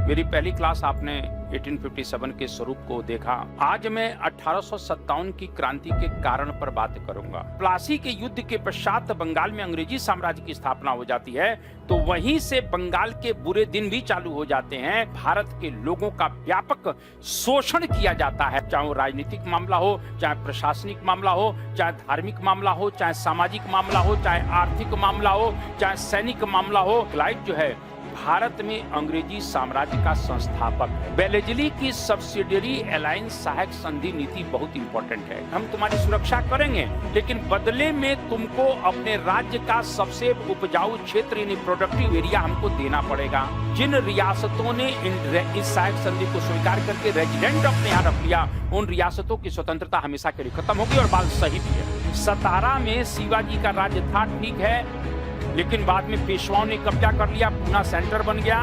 मेरी पहली क्लास आपने 1857 के स्वरूप को देखा। आज मैं 1857 की क्रांति के कारण पर बात करूंगा। प्लासी के युद्ध के पश्चात बंगाल में अंग्रेजी साम्राज्य की स्थापना हो जाती है, तो वहीं से बंगाल के बुरे दिन भी चालू हो जाते हैं। भारत के लोगों का व्यापक शोषण किया जाता है, चाहे वो राजनीतिक मामला हो, चाहे प्रशासनिक मामला हो, चाहे धार्मिक मामला हो, चाहे सामाजिक मामला हो, चाहे आर्थिक मामला हो, चाहे सैनिक मामला हो। क्लाइव जो है भारत में अंग्रेजी साम्राज्य का संस्थापक है। बेलेजली की सब्सिडियरी अलायंस सहायक संधि नीति बहुत इंपॉर्टेंट है। हम तुम्हारी सुरक्षा करेंगे, लेकिन बदले में तुमको अपने राज्य का सबसे उपजाऊ क्षेत्र यानी प्रोडक्टिव एरिया हमको देना पड़ेगा। जिन रियासतों ने इस सहायक संधि को स्वीकार करके रेजिडेंट अपने यहाँ रख लिया, उन रियासतों की स्वतंत्रता हमेशा के लिए खत्म होगी। और बात सही भी है। सतारा में शिवाजी का राज्य था, ठीक है, लेकिन बाद में पेशवाओं ने कब्जा कर लिया, पूना सेंटर बन गया।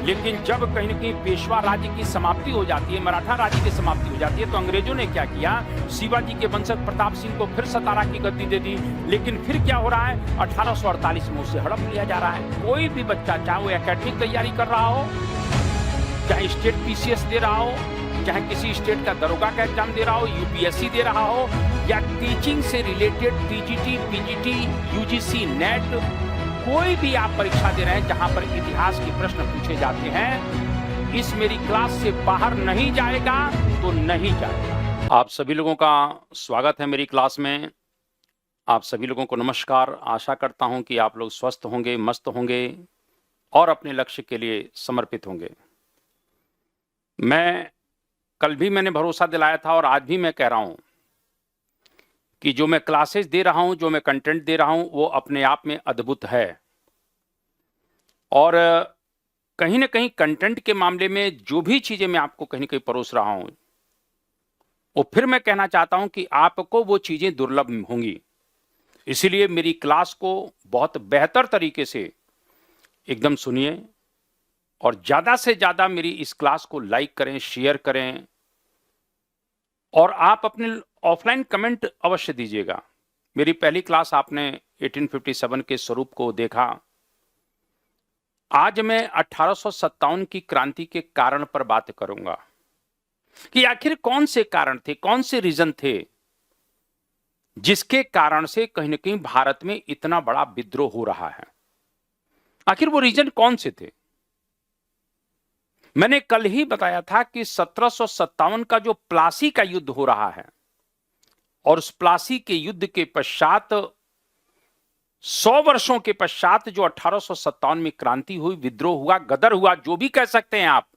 लेकिन जब कहीं न कहीं पेशवा राज्य की समाप्ति हो जाती है, मराठा राज्य की समाप्ति हो जाती है, तो अंग्रेजों ने क्या किया, शिवाजी के वंशज प्रताप सिंह को फिर सतारा की गद्दी दे दी। लेकिन फिर क्या हो रहा है, 1848 में उसे हड़प लिया जा रहा है। कोई भी बच्चा, चाहे वो एकेडमिक तैयारी कर रहा हो, चाहे स्टेट पीसीएस दे रहा हो, चाहे किसी स्टेट का दरोगा का एग्जाम दे रहा हो, यूपीएससी दे रहा हो, या टीचिंग से related TGT, PGT, UGC, net, कोई भी आप परीक्षा दे रहे हैं जहां पर इतिहास के प्रश्न पूछे जाते हैं, इस मेरी क्लास से बाहर नहीं जाएगा तो नहीं जाएगा। आप सभी लोगों का स्वागत है मेरी क्लास में। आप सभी लोगों को नमस्कार। आशा करता हूं कि आप लोग स्वस्थ होंगे, मस्त होंगे और अपने लक्ष्य के लिए समर्पित होंगे। कल भी मैंने भरोसा दिलाया था और आज भी मैं कह रहा हूं कि जो मैं क्लासेस दे रहा हूं, जो मैं कंटेंट दे रहा हूं, वो अपने आप में अद्भुत है। और कहीं ना कहीं कंटेंट के मामले में जो भी चीजें मैं आपको कहीं ना कहीं परोस रहा हूं, वो फिर मैं कहना चाहता हूं कि आपको वो चीजें दुर्लभ होंगी। इसीलिए मेरी क्लास को बहुत बेहतर तरीके से एकदम सुनिए और ज्यादा से ज्यादा मेरी इस क्लास को लाइक करें, शेयर करें, और आप अपने ऑफलाइन कमेंट अवश्य दीजिएगा। मेरी पहली क्लास आपने 1857 के स्वरूप को देखा। आज मैं 1857 की क्रांति के कारण पर बात करूंगा कि आखिर कौन से कारण थे, कौन से रीजन थे जिसके कारण से कहीं ना कहीं भारत में इतना बड़ा विद्रोह हो रहा है। आखिर वो रीजन कौन से थे? मैंने कल ही बताया था कि 1757 का जो प्लासी का युद्ध हो रहा है, और उस प्लासी के युद्ध के पश्चात 100 वर्षों के पश्चात जो 1857 में क्रांति हुई, विद्रोह हुआ, गदर हुआ, जो भी कह सकते हैं आप,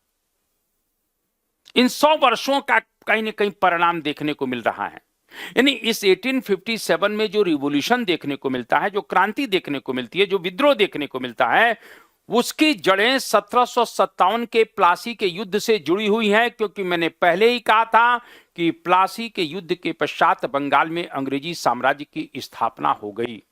इन 100 वर्षों का कहीं ना कहीं परिणाम देखने को मिल रहा है। यानी इस 1857 में जो रिवॉल्यूशन देखने को मिलता है, जो क्रांति देखने को मिलती है, जो विद्रोह देखने को मिलता है, उसकी जड़ें 1757 के प्लासी के युद्ध से जुड़ी हुई हैं। क्योंकि मैंने पहले ही कहा था कि प्लासी के युद्ध के पश्चात बंगाल में अंग्रेजी साम्राज्य की स्थापना हो गई,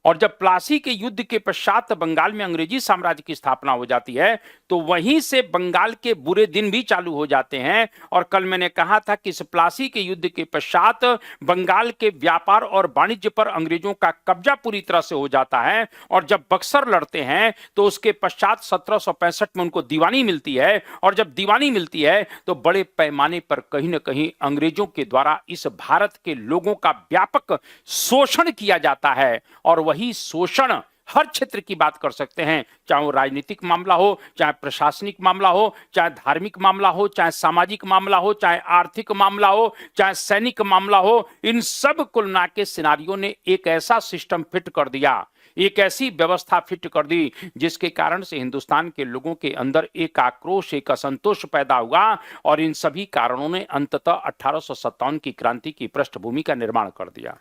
और जब प्लासी के युद्ध के पश्चात बंगाल में अंग्रेजी साम्राज्य की स्थापना हो जाती है, तो वहीं से बंगाल के बुरे दिन भी चालू हो जाते हैं। और कल मैंने कहा था कि इस प्लासी के युद्ध के पश्चात बंगाल के व्यापार और वाणिज्य पर अंग्रेजों का कब्जा पूरी तरह से हो जाता है। और जब बक्सर लड़ते हैं तो उसके पश्चात 1765 में उनको दीवानी मिलती है, और जब दीवानी मिलती है तो बड़े पैमाने पर कहीं ना कहीं अंग्रेजों के द्वारा इस भारत के लोगों का व्यापक शोषण किया जाता है। और वही शोषण हर क्षेत्र की बात कर सकते हैं, चाहे वो राजनीतिक मामला हो, चाहे प्रशासनिक मामला हो, चाहे धार्मिक मामला हो, चाहे सामाजिक मामला हो, चाहे आर्थिक मामला हो, चाहे सैनिक मामला हो। इन सब कुल मिला के सिनारियों ने एक ऐसा सिस्टम फिट कर दिया, एक ऐसी व्यवस्था फिट कर दी जिसके कारण से हिंदुस्तान के लोगों के अंदर एक आक्रोश, एक असंतोष पैदा हुआ और इन सभी कारणों ने अंततः 1857 की क्रांति की पृष्ठभूमि का निर्माण कर दिया।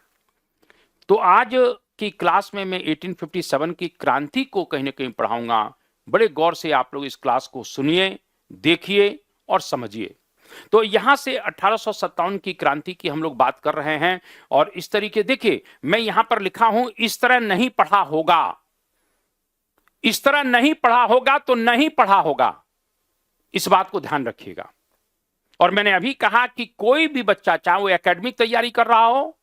तो आज की क्लास में मैं 1857 की क्रांति को कहीं ना कहीं पढ़ाऊंगा। बड़े गौर से आप लोग इस क्लास को सुनिए, देखिए और समझिए। तो यहां से 1857 की क्रांति की हम लोग बात कर रहे हैं और इस तरीके देखिए, मैं यहां पर लिखा हूं इस तरह नहीं पढ़ा होगा, इस तरह नहीं पढ़ा होगा तो नहीं पढ़ा होगा, इस बात को ध्यान रखिएगा। और मैंने अभी कहा कि कोई भी बच्चा, चाहे वो एकेडमिक तैयारी कर रहा हो,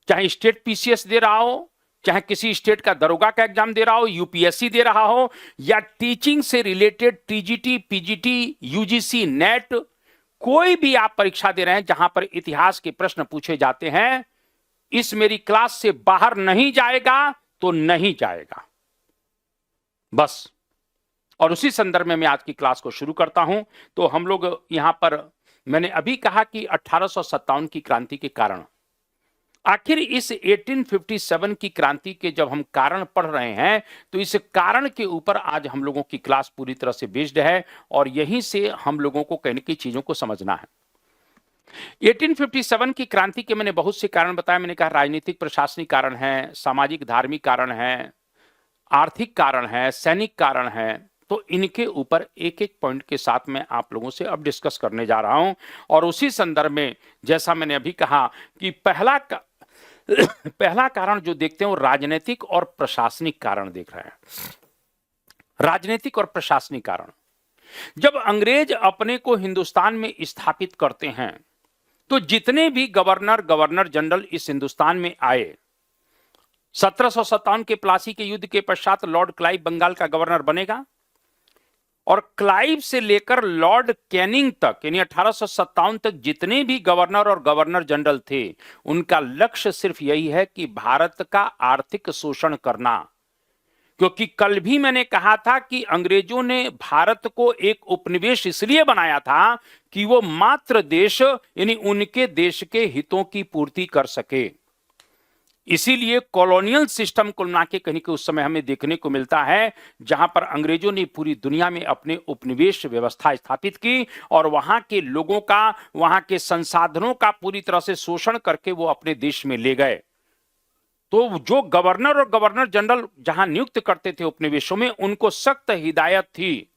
चाहे स्टेट पीसीएस दे रहा हो, चाहे किसी स्टेट का दरोगा का एग्जाम दे रहा हो, यूपीएससी दे रहा हो, या टीचिंग से related TGT, PGT, UGC, net, कोई भी आप परीक्षा दे रहे हैं जहां पर इतिहास के प्रश्न पूछे जाते हैं, इस मेरी क्लास से बाहर नहीं जाएगा तो नहीं जाएगा, बस। और उसी संदर्भ में मैं आज की क्लास को शुरू करता हूं। तो हम लोग यहां पर, मैंने अभी कहा कि 1857 की क्रांति के कारण, आखिर इस 1857 की क्रांति के जब हम कारण पढ़ रहे हैं तो इस कारण के ऊपर आज हम लोगों की क्लास पूरी तरह से बेस्ड है और यहीं से हम लोगों को कई की चीजों को समझना है। 1857 की क्रांति के मैंने बहुत से कारण बताए। मैंने कहा राजनीतिक प्रशासनिक कारण है, सामाजिक धार्मिक कारण है, आर्थिक कारण है, सैनिक कारण है। तो इनके ऊपर एक एक पॉइंट के साथ मैं आप लोगों से अब डिस्कस करने जा रहा हूं। और उसी संदर्भ में जैसा मैंने अभी कहा कि पहला कारण जो देखते हैं वो राजनीतिक और प्रशासनिक कारण देख रहे हैं। राजनीतिक और प्रशासनिक कारण, जब अंग्रेज अपने को हिंदुस्तान में स्थापित करते हैं तो जितने भी गवर्नर जनरल इस हिंदुस्तान में आए, 1757 के प्लासी के युद्ध के पश्चात लॉर्ड क्लाइव बंगाल का गवर्नर बनेगा और क्लाइव से लेकर लॉर्ड कैनिंग तक, यानी 1857 तक जितने भी गवर्नर और गवर्नर जनरल थे, उनका लक्ष्य सिर्फ यही है कि भारत का आर्थिक शोषण करना। क्योंकि कल भी मैंने कहा था कि अंग्रेजों ने भारत को एक उपनिवेश इसलिए बनाया था कि वो मात्र देश, यानी उनके देश के हितों की पूर्ति कर सके। इसीलिए कॉलोनियल सिस्टम को ना के कहीं के उस समय हमें देखने को मिलता है जहां पर अंग्रेजों ने पूरी दुनिया में अपने उपनिवेश व्यवस्था स्थापित की और वहां के लोगों का, वहां के संसाधनों का पूरी तरह से शोषण करके वो अपने देश में ले गए। तो जो गवर्नर और गवर्नर जनरल जहां नियुक्त करते थे उपनिवेशों में, उनको सख्त हिदायत थी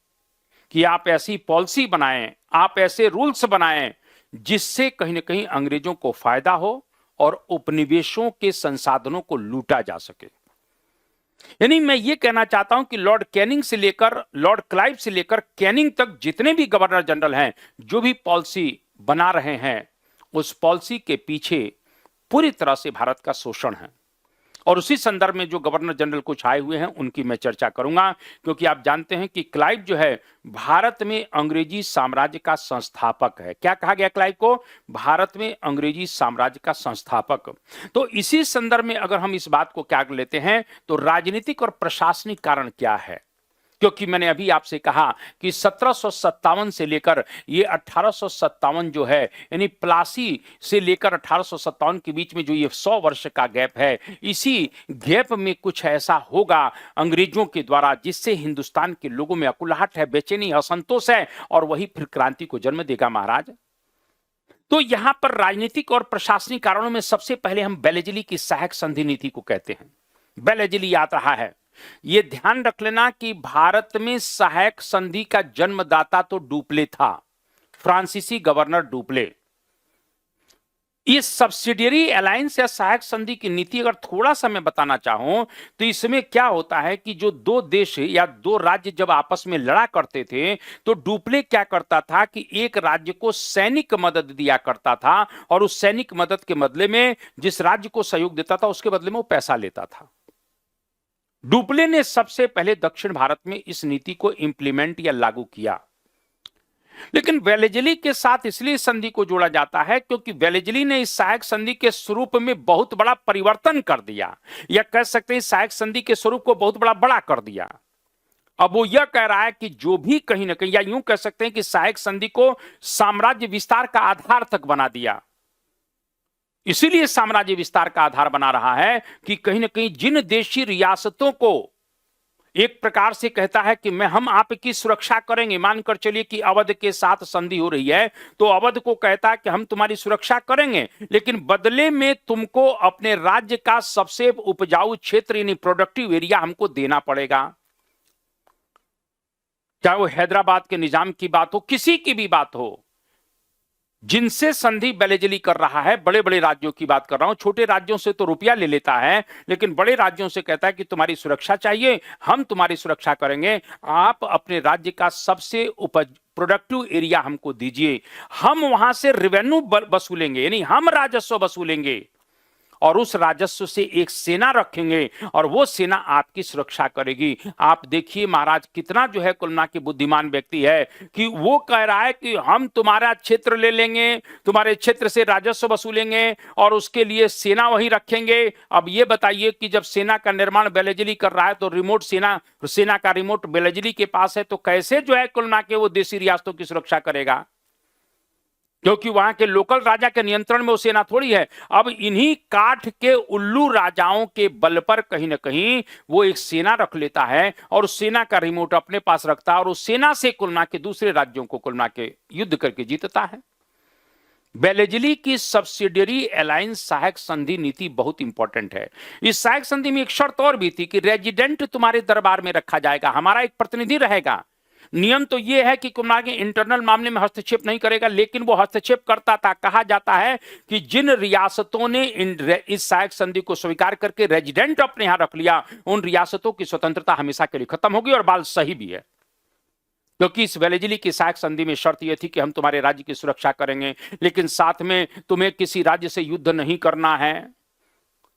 कि आप ऐसी पॉलिसी बनाएं, आप ऐसे रूल्स बनाएं जिससे कहीं ना कहीं अंग्रेजों को फायदा हो और उपनिवेशों के संसाधनों को लूटा जा सके। यानी मैं ये कहना चाहता हूं कि लॉर्ड कैनिंग से लेकर, लॉर्ड क्लाइव से लेकर कैनिंग तक जितने भी गवर्नर जनरल हैं, जो भी पॉलिसी बना रहे हैं, उस पॉलिसी के पीछे पूरी तरह से भारत का शोषण है। और उसी संदर्भ में जो गवर्नर जनरल कुछ आए हुए हैं उनकी मैं चर्चा करूंगा, क्योंकि आप जानते हैं कि क्लाइव जो है भारत में अंग्रेजी साम्राज्य का संस्थापक है। क्या कहा गया क्लाइव को? भारत में अंग्रेजी साम्राज्य का संस्थापक। तो इसी संदर्भ में अगर हम इस बात को क्या लेते हैं तो राजनीतिक और प्रशासनिक कारण क्या है, क्योंकि मैंने अभी आपसे कहा कि 1757 से लेकर ये 1857 जो है, यानी प्लासी से लेकर 1857 के बीच में जो ये 100 वर्ष का गैप है, इसी गैप में कुछ ऐसा होगा अंग्रेजों के द्वारा जिससे हिंदुस्तान के लोगों में अकुलाहट है, बेचैनी, असंतोष है और वही फिर क्रांति को जन्म देगा महाराज। तो यहां पर राजनीतिक और प्रशासनिक कारणों में सबसे पहले हम बेलेजली की सहायक संधि नीति को कहते हैं। बेलेजली याद रहा है, यह ध्यान रख लेना कि भारत में सहायक संधि का जन्मदाता तो डुप्ले था, फ्रांसीसी गवर्नर डुप्ले। इस सब्सिडियरी अलायंस या सहायक संधि की नीति अगर थोड़ा सा मैं बताना चाहूं तो इसमें क्या होता है कि जो दो देश या दो राज्य जब आपस में लड़ा करते थे तो डुप्ले क्या करता था कि एक राज्य को सैनिक मदद दिया करता था और उस सैनिक मदद के बदले में जिस राज्य को सहयोग देता था उसके बदले में वो पैसा लेता था। डुप्ले ने सबसे पहले दक्षिण भारत में इस नीति को इंप्लीमेंट या लागू किया। लेकिन वेलेजली के साथ इसलिए संधि को जोड़ा जाता है क्योंकि वेलेजली ने इस सहायक संधि के स्वरूप में बहुत बड़ा परिवर्तन कर दिया, या कह सकते हैं सहायक संधि के स्वरूप को बहुत बड़ा कर दिया। अब वो यह कह रहा है कि जो भी कहीं ना कहीं, या यूं कह सकते हैं कि सहायक संधि को साम्राज्य विस्तार का आधार तक बना दिया। इसीलिए साम्राज्य विस्तार का आधार बना रहा है कि कहीं ना कहीं जिन देशी रियासतों को एक प्रकार से कहता है कि हम आपकी सुरक्षा करेंगे, मानकर चलिए कि अवध के साथ संधि हो रही है, तो अवध को कहता है कि हम तुम्हारी सुरक्षा करेंगे, लेकिन बदले में तुमको अपने राज्य का सबसे उपजाऊ क्षेत्र यानी प्रोडक्टिव एरिया हमको देना पड़ेगा। चाहे वो हैदराबाद के निजाम की बात हो, किसी की भी बात हो, जिनसे संधि बेलेजली कर रहा है, बड़े बड़े राज्यों की बात कर रहा हूं, छोटे राज्यों से तो रुपया ले लेता है, लेकिन बड़े राज्यों से कहता है कि तुम्हारी सुरक्षा चाहिए, हम तुम्हारी सुरक्षा करेंगे, आप अपने राज्य का सबसे प्रोडक्टिव एरिया हमको दीजिए, हम वहां से रेवेन्यू वसूलेंगे, यानी हम राजस्व वसूलेंगे और उस राजस्व से एक सेना रखेंगे और वो सेना आपकी सुरक्षा करेगी। आप देखिए महाराज कितना जो है कुलना के बुद्धिमान व्यक्ति है कि वो कह रहा है कि हम तुम्हारा क्षेत्र ले लेंगे, तुम्हारे क्षेत्र से राजस्व वसूलेंगे और उसके लिए सेना वहीं रखेंगे। अब ये बताइए कि जब सेना का निर्माण बेलेजली कर रहा है तो रिमोट सेना का रिमोट बेलेजली के पास है, तो कैसे जो है कुलना के वो देशी रियासतों की सुरक्षा करेगा, क्योंकि वहां के लोकल राजा के नियंत्रण में वो सेना थोड़ी है। अब इन्हीं काठ के उल्लू राजाओं के बल पर कहीं ना कहीं वो एक सेना रख लेता है और उस सेना का रिमोट अपने पास रखता है और उस सेना से कुलना के दूसरे राज्यों को कुलना के युद्ध करके जीतता है। बेलेजली की सब्सिडियरी अलायंस सहायक संधि नीति बहुत इंपॉर्टेंट है। इस सहायक संधि में एक शर्त और भी थी कि रेजिडेंट तुम्हारे दरबार में रखा जाएगा, हमारा एक प्रतिनिधि रहेगा। नियम तो यह है कि कुमार के इंटरनल मामले में हस्तक्षेप नहीं करेगा, लेकिन वो हस्तक्षेप करता था। कहा जाता है कि जिन रियासतों ने इस सहायक संधि को स्वीकार करके रेजिडेंट अपने यहां रख लिया, उन रियासतों की स्वतंत्रता हमेशा के लिए खत्म होगी। और बात सही भी है, क्योंकि इस बेलेजली की सहायक संधि में शर्त यह थी कि हम तुम्हारे राज्य की सुरक्षा करेंगे, लेकिन साथ में तुम्हें किसी राज्य से युद्ध नहीं करना है,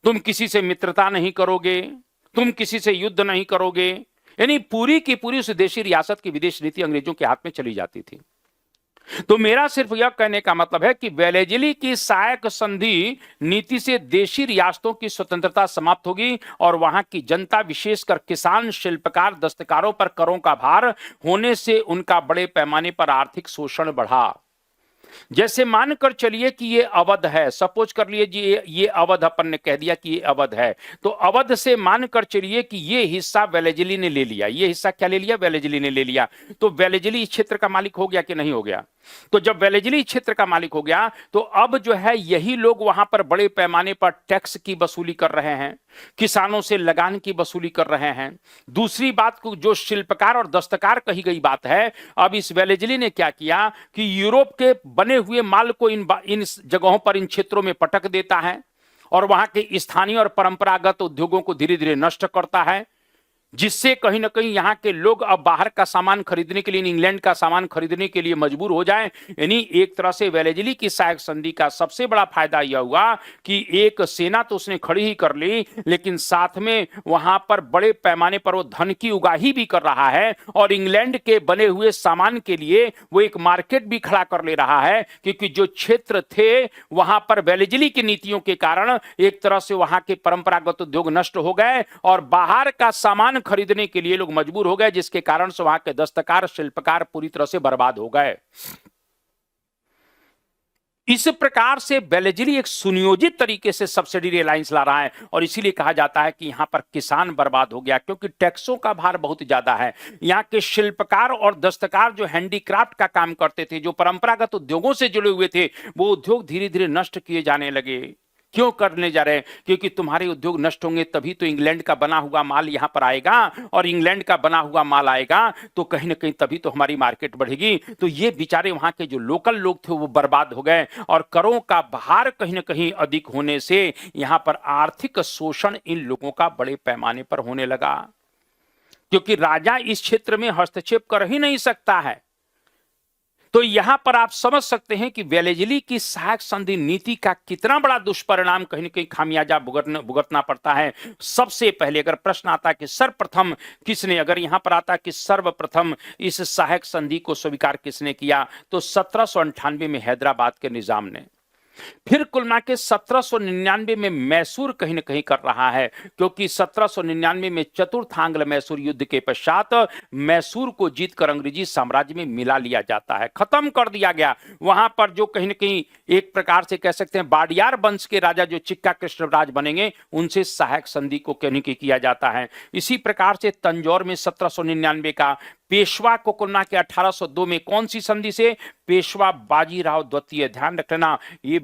तुम किसी से मित्रता नहीं करोगे, तुम किसी से युद्ध नहीं करोगे। यानी पूरी की पूरी उस देशी रियासत की विदेश नीति अंग्रेजों के हाथ में चली जाती थी। तो मेरा सिर्फ यह कहने का मतलब है कि बेलेजली की सहायक संधि नीति से देशी रियासतों की स्वतंत्रता समाप्त होगी और वहां की जनता, विशेषकर किसान, शिल्पकार, दस्तकारों पर करों का भार होने से उनका बड़े पैमाने पर आर्थिक शोषण बढ़ा। जैसे मानकर चलिए कि ये अवध है, सपोज कर लीजिए ये अवध, अपन ने कह दिया कि ये अवध है, तो अवध से मानकर चलिए कि ये हिस्सा वेलेजली ने ले लिया। ये हिस्सा क्या ले लिया? वेलेजली ने ले लिया। तो वेलेजली इस क्षेत्र का मालिक हो गया कि नहीं हो गया? तो जब वेलेजली क्षेत्र का मालिक हो गया तो अब जो है यही लोग वहां पर बड़े पैमाने पर टैक्स की वसूली कर रहे हैं, किसानों से लगान की वसूली कर रहे हैं। दूसरी बात को जो शिल्पकार और दस्तकार कही गई बात है, अब इस वेलेजली ने क्या किया कि यूरोप के बने हुए माल को इन जगहों पर, इन क्षेत्रों में पटक देता है और वहां के स्थानीय और परंपरागत उद्योगों को धीरे धीरे नष्ट करता है, जिससे कहीं ना कहीं यहाँ के लोग अब बाहर का सामान खरीदने के लिए, इंग्लैंड का सामान खरीदने के लिए मजबूर हो जाएं। यानी एक तरह से वेलेजली की सहायक संधि का सबसे बड़ा फायदा यह हुआ कि एक सेना तो उसने खड़ी ही कर ली, लेकिन साथ में वहां पर बड़े पैमाने पर वो धन की उगाही भी कर रहा है और इंग्लैंड के बने हुए सामान के लिए वो एक मार्केट भी खड़ा कर ले रहा है, क्योंकि जो क्षेत्र थे वहां पर वेलेजली की नीतियों के कारण एक तरह से वहां के परंपरागत उद्योग नष्ट हो गए और बाहर का सामान खरीदने के लिए लोग मजबूर हो गए, जिसके कारण से वहां के दस्तकार, शिल्पकार पूरी तरह से बर्बाद हो गए। इस प्रकार से बेलेजली एक सुनियोजित तरीके से सब्सिडी अलायंस ला रहा है और इसीलिए कहा जाता है कि यहां पर किसान बर्बाद हो गया, क्योंकि टैक्सों का भार बहुत ज्यादा है। यहां के शिल्पकार और दस्तकार जो हैंडीक्राफ्ट का काम करते थे, जो परंपरागत उद्योगों से जुड़े हुए थे, वो उद्योग धीरे धीरे नष्ट किए जाने लगे। क्यों करने जा रहे हैं? क्योंकि तुम्हारे उद्योग नष्ट होंगे तभी तो इंग्लैंड का बना हुआ माल यहां पर आएगा, और इंग्लैंड का बना हुआ माल आएगा तो कहीं ना कहीं तभी तो हमारी मार्केट बढ़ेगी। तो ये बेचारे वहां के जो लोकल लोग थे वो बर्बाद हो गए और करों का भार कहीं ना कहीं अधिक होने से यहां पर आर्थिक शोषण इन लोगों का बड़े पैमाने पर होने लगा, क्योंकि राजा इस क्षेत्र में हस्तक्षेप कर ही नहीं सकता है। तो यहां पर आप समझ सकते हैं कि वेलेजली की सहायक संधि नीति का कितना बड़ा दुष्परिणाम, कहीं ना कहीं खामियाजा भुगतना पड़ता है। सबसे पहले अगर प्रश्न आता कि सर्वप्रथम किसने, अगर यहां पर आता कि सर्वप्रथम इस सहायक संधि को स्वीकार किसने किया, तो 1798 में हैदराबाद के निजाम ने। फिर कुल मिला के 1799 में मैसूर कहीं न कहीं कर रहा है, क्योंकि 1799 में चतुर्थ आंग्ल मैसूर युद्ध के पश्चात मैसूर को जीतकर अंग्रेजी साम्राज्य में मिला लिया जाता है, खत्म कर दिया गया। वहां पर जो कहीं न कहीं एक प्रकार से कह सकते हैं बाडियार वंश के राजा जो चिक्का कृष्णराज बनेंगे, उनसे सहायक संधि को कहीं किया जाता है। इसी प्रकार से तंजौर में 1799 का पेशवा को कुल मिला के 1802 में कौन सी संधि से? पेशवा बाजीराव द्वितीय। ध्यान रखना, ये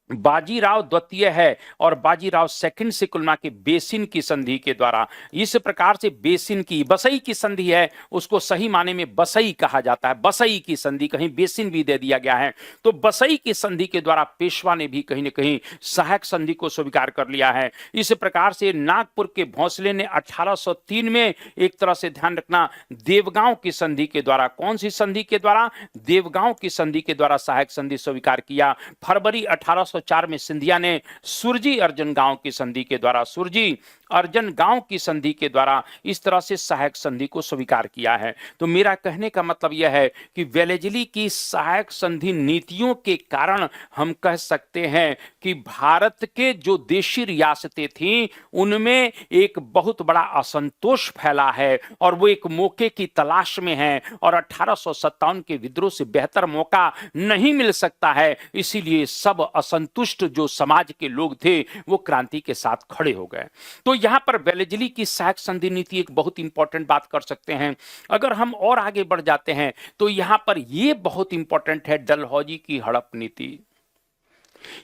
बाजीराव द्वितीय है और बाजीराव सेकंड से कुल मिला के बेसिन की संधि के द्वारा, इस प्रकार से बेसिन की बसई की संधि है, उसको सही माने में बसई कहा जाता है, बसई की संधि, कहीं बेसिन भी दे दिया गया है। तो बसई की संधि के द्वारा पेशवा ने भी कहीं न कहीं सहायक संधि को स्वीकार कर लिया है। इस प्रकार से नागपुर के भोंसले ने 1803 में एक तरह से ध्यान रखना देवगांव की संधि के द्वारा, कौन सी संधि के द्वारा? देवगांव की संधि के द्वारा सहायक संधि स्वीकार किया। फरवरी 1804 में सिंधिया ने सुरजी अर्जन गांव की संधि के द्वारा, सुरजी अर्जन गांव की संधि के द्वारा इस तरह से सहायक संधि को स्वीकार किया है। तो मेरा कहने का मतलब यह है कि वेलेजली की सहायक संधि नीतियों के कारण हम कह सकते हैं कि भारत के जो देशी रियासतें थीं उनमें एक बहुत बड़ा असंतोष फैला है और वो एक मौके की तलाश में है और 1857 के विद्रोह से बेहतर मौका नहीं मिल सकता है। इसीलिए सब असंतुष्ट जो समाज के लोग थे वो क्रांति के साथ खड़े हो गए। तो यहां पर वेलेजली की सहायक संधि नीति एक बहुत इंपॉर्टेंट बात कर सकते हैं। अगर हम और आगे बढ़ जाते हैं तो यहां पर यह बहुत इंपॉर्टेंट है, डलहौजी की हड़प नीति।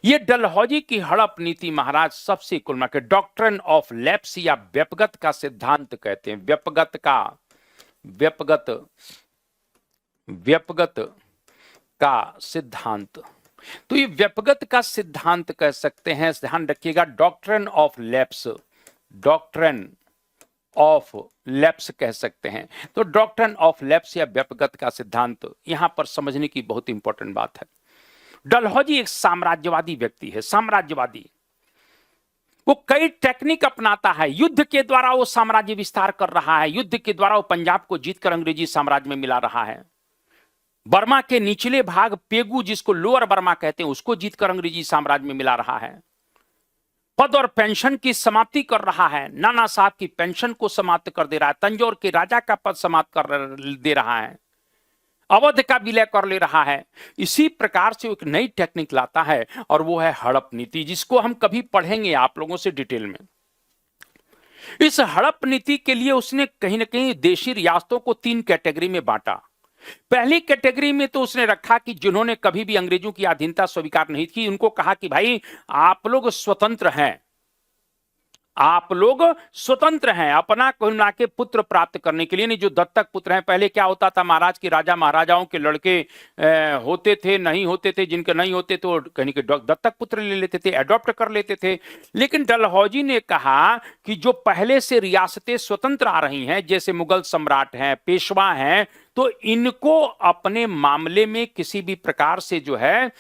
ये डलहौजी की हड़प नीति महाराज सबसे कुल मिलाकर डॉक्ट्रिन ऑफ लैप्स या व्यपगत का सिद्धांत कहते हैं। व्यपगत का सिद्धांत, तो ये व्यपगत का सिद्धांत कह सकते हैं। ध्यान रखिएगा, doctrine of lapse, doctrine of lapse कह सकते हैं। तो डॉक्ट्रिन ऑफ लैप्स या व्यपगत का सिद्धांत यहां पर समझने की बहुत इंपॉर्टेंट बात है। डलहौजी एक साम्राज्यवादी व्यक्ति है, साम्राज्यवादी। वो कई टेक्निक अपनाता है, युद्ध के द्वारा वो साम्राज्य विस्तार कर रहा है, युद्ध के द्वारा वो पंजाब को जीतकर अंग्रेजी साम्राज्य में मिला रहा है। बर्मा के निचले भाग पेगू, जिसको लोअर बर्मा कहते हैं, उसको जीतकर अंग्रेजी साम्राज्य में मिला रहा है। पद और पेंशन की समाप्ति कर रहा है, नाना साहब की पेंशन को समाप्त कर दे रहा है, तंजौर के राजा का पद समाप्त कर दे रहा है, अवध का विलय कर ले रहा है। इसी प्रकार से एक नई टेक्निक लाता है और वो है हड़प नीति, जिसको हम कभी पढ़ेंगे आप लोगों से डिटेल में। इस हड़प नीति के लिए उसने कहीं ना कहीं देशी रियासतों को 3 कैटेगरी में बांटा। पहली कैटेगरी में तो उसने रखा कि जिन्होंने कभी भी अंग्रेजों की अधीनता स्वीकार नहीं की, उनको कहा कि भाई आप लोग स्वतंत्र हैं, आप लोग स्वतंत्र हैं अपना कुल के पुत्र प्राप्त करने के लिए। नहीं, जो दत्तक पुत्र हैं, पहले क्या होता था, महाराज के राजा महाराजाओं के लड़के होते थे, नहीं होते थे, जिनके नहीं होते तो कहीं के दत्तक पुत्र ले लेते थे, अडॉप्ट कर लेते थे। लेकिन डलहौजी ने कहा कि जो पहले से रियासतें स्वतंत्र आ रही हैं, जैसे मुगल सम्राट हैं, पेशवा हैं, तो इनको अपने मामले में किसी भी प्रकार से जो है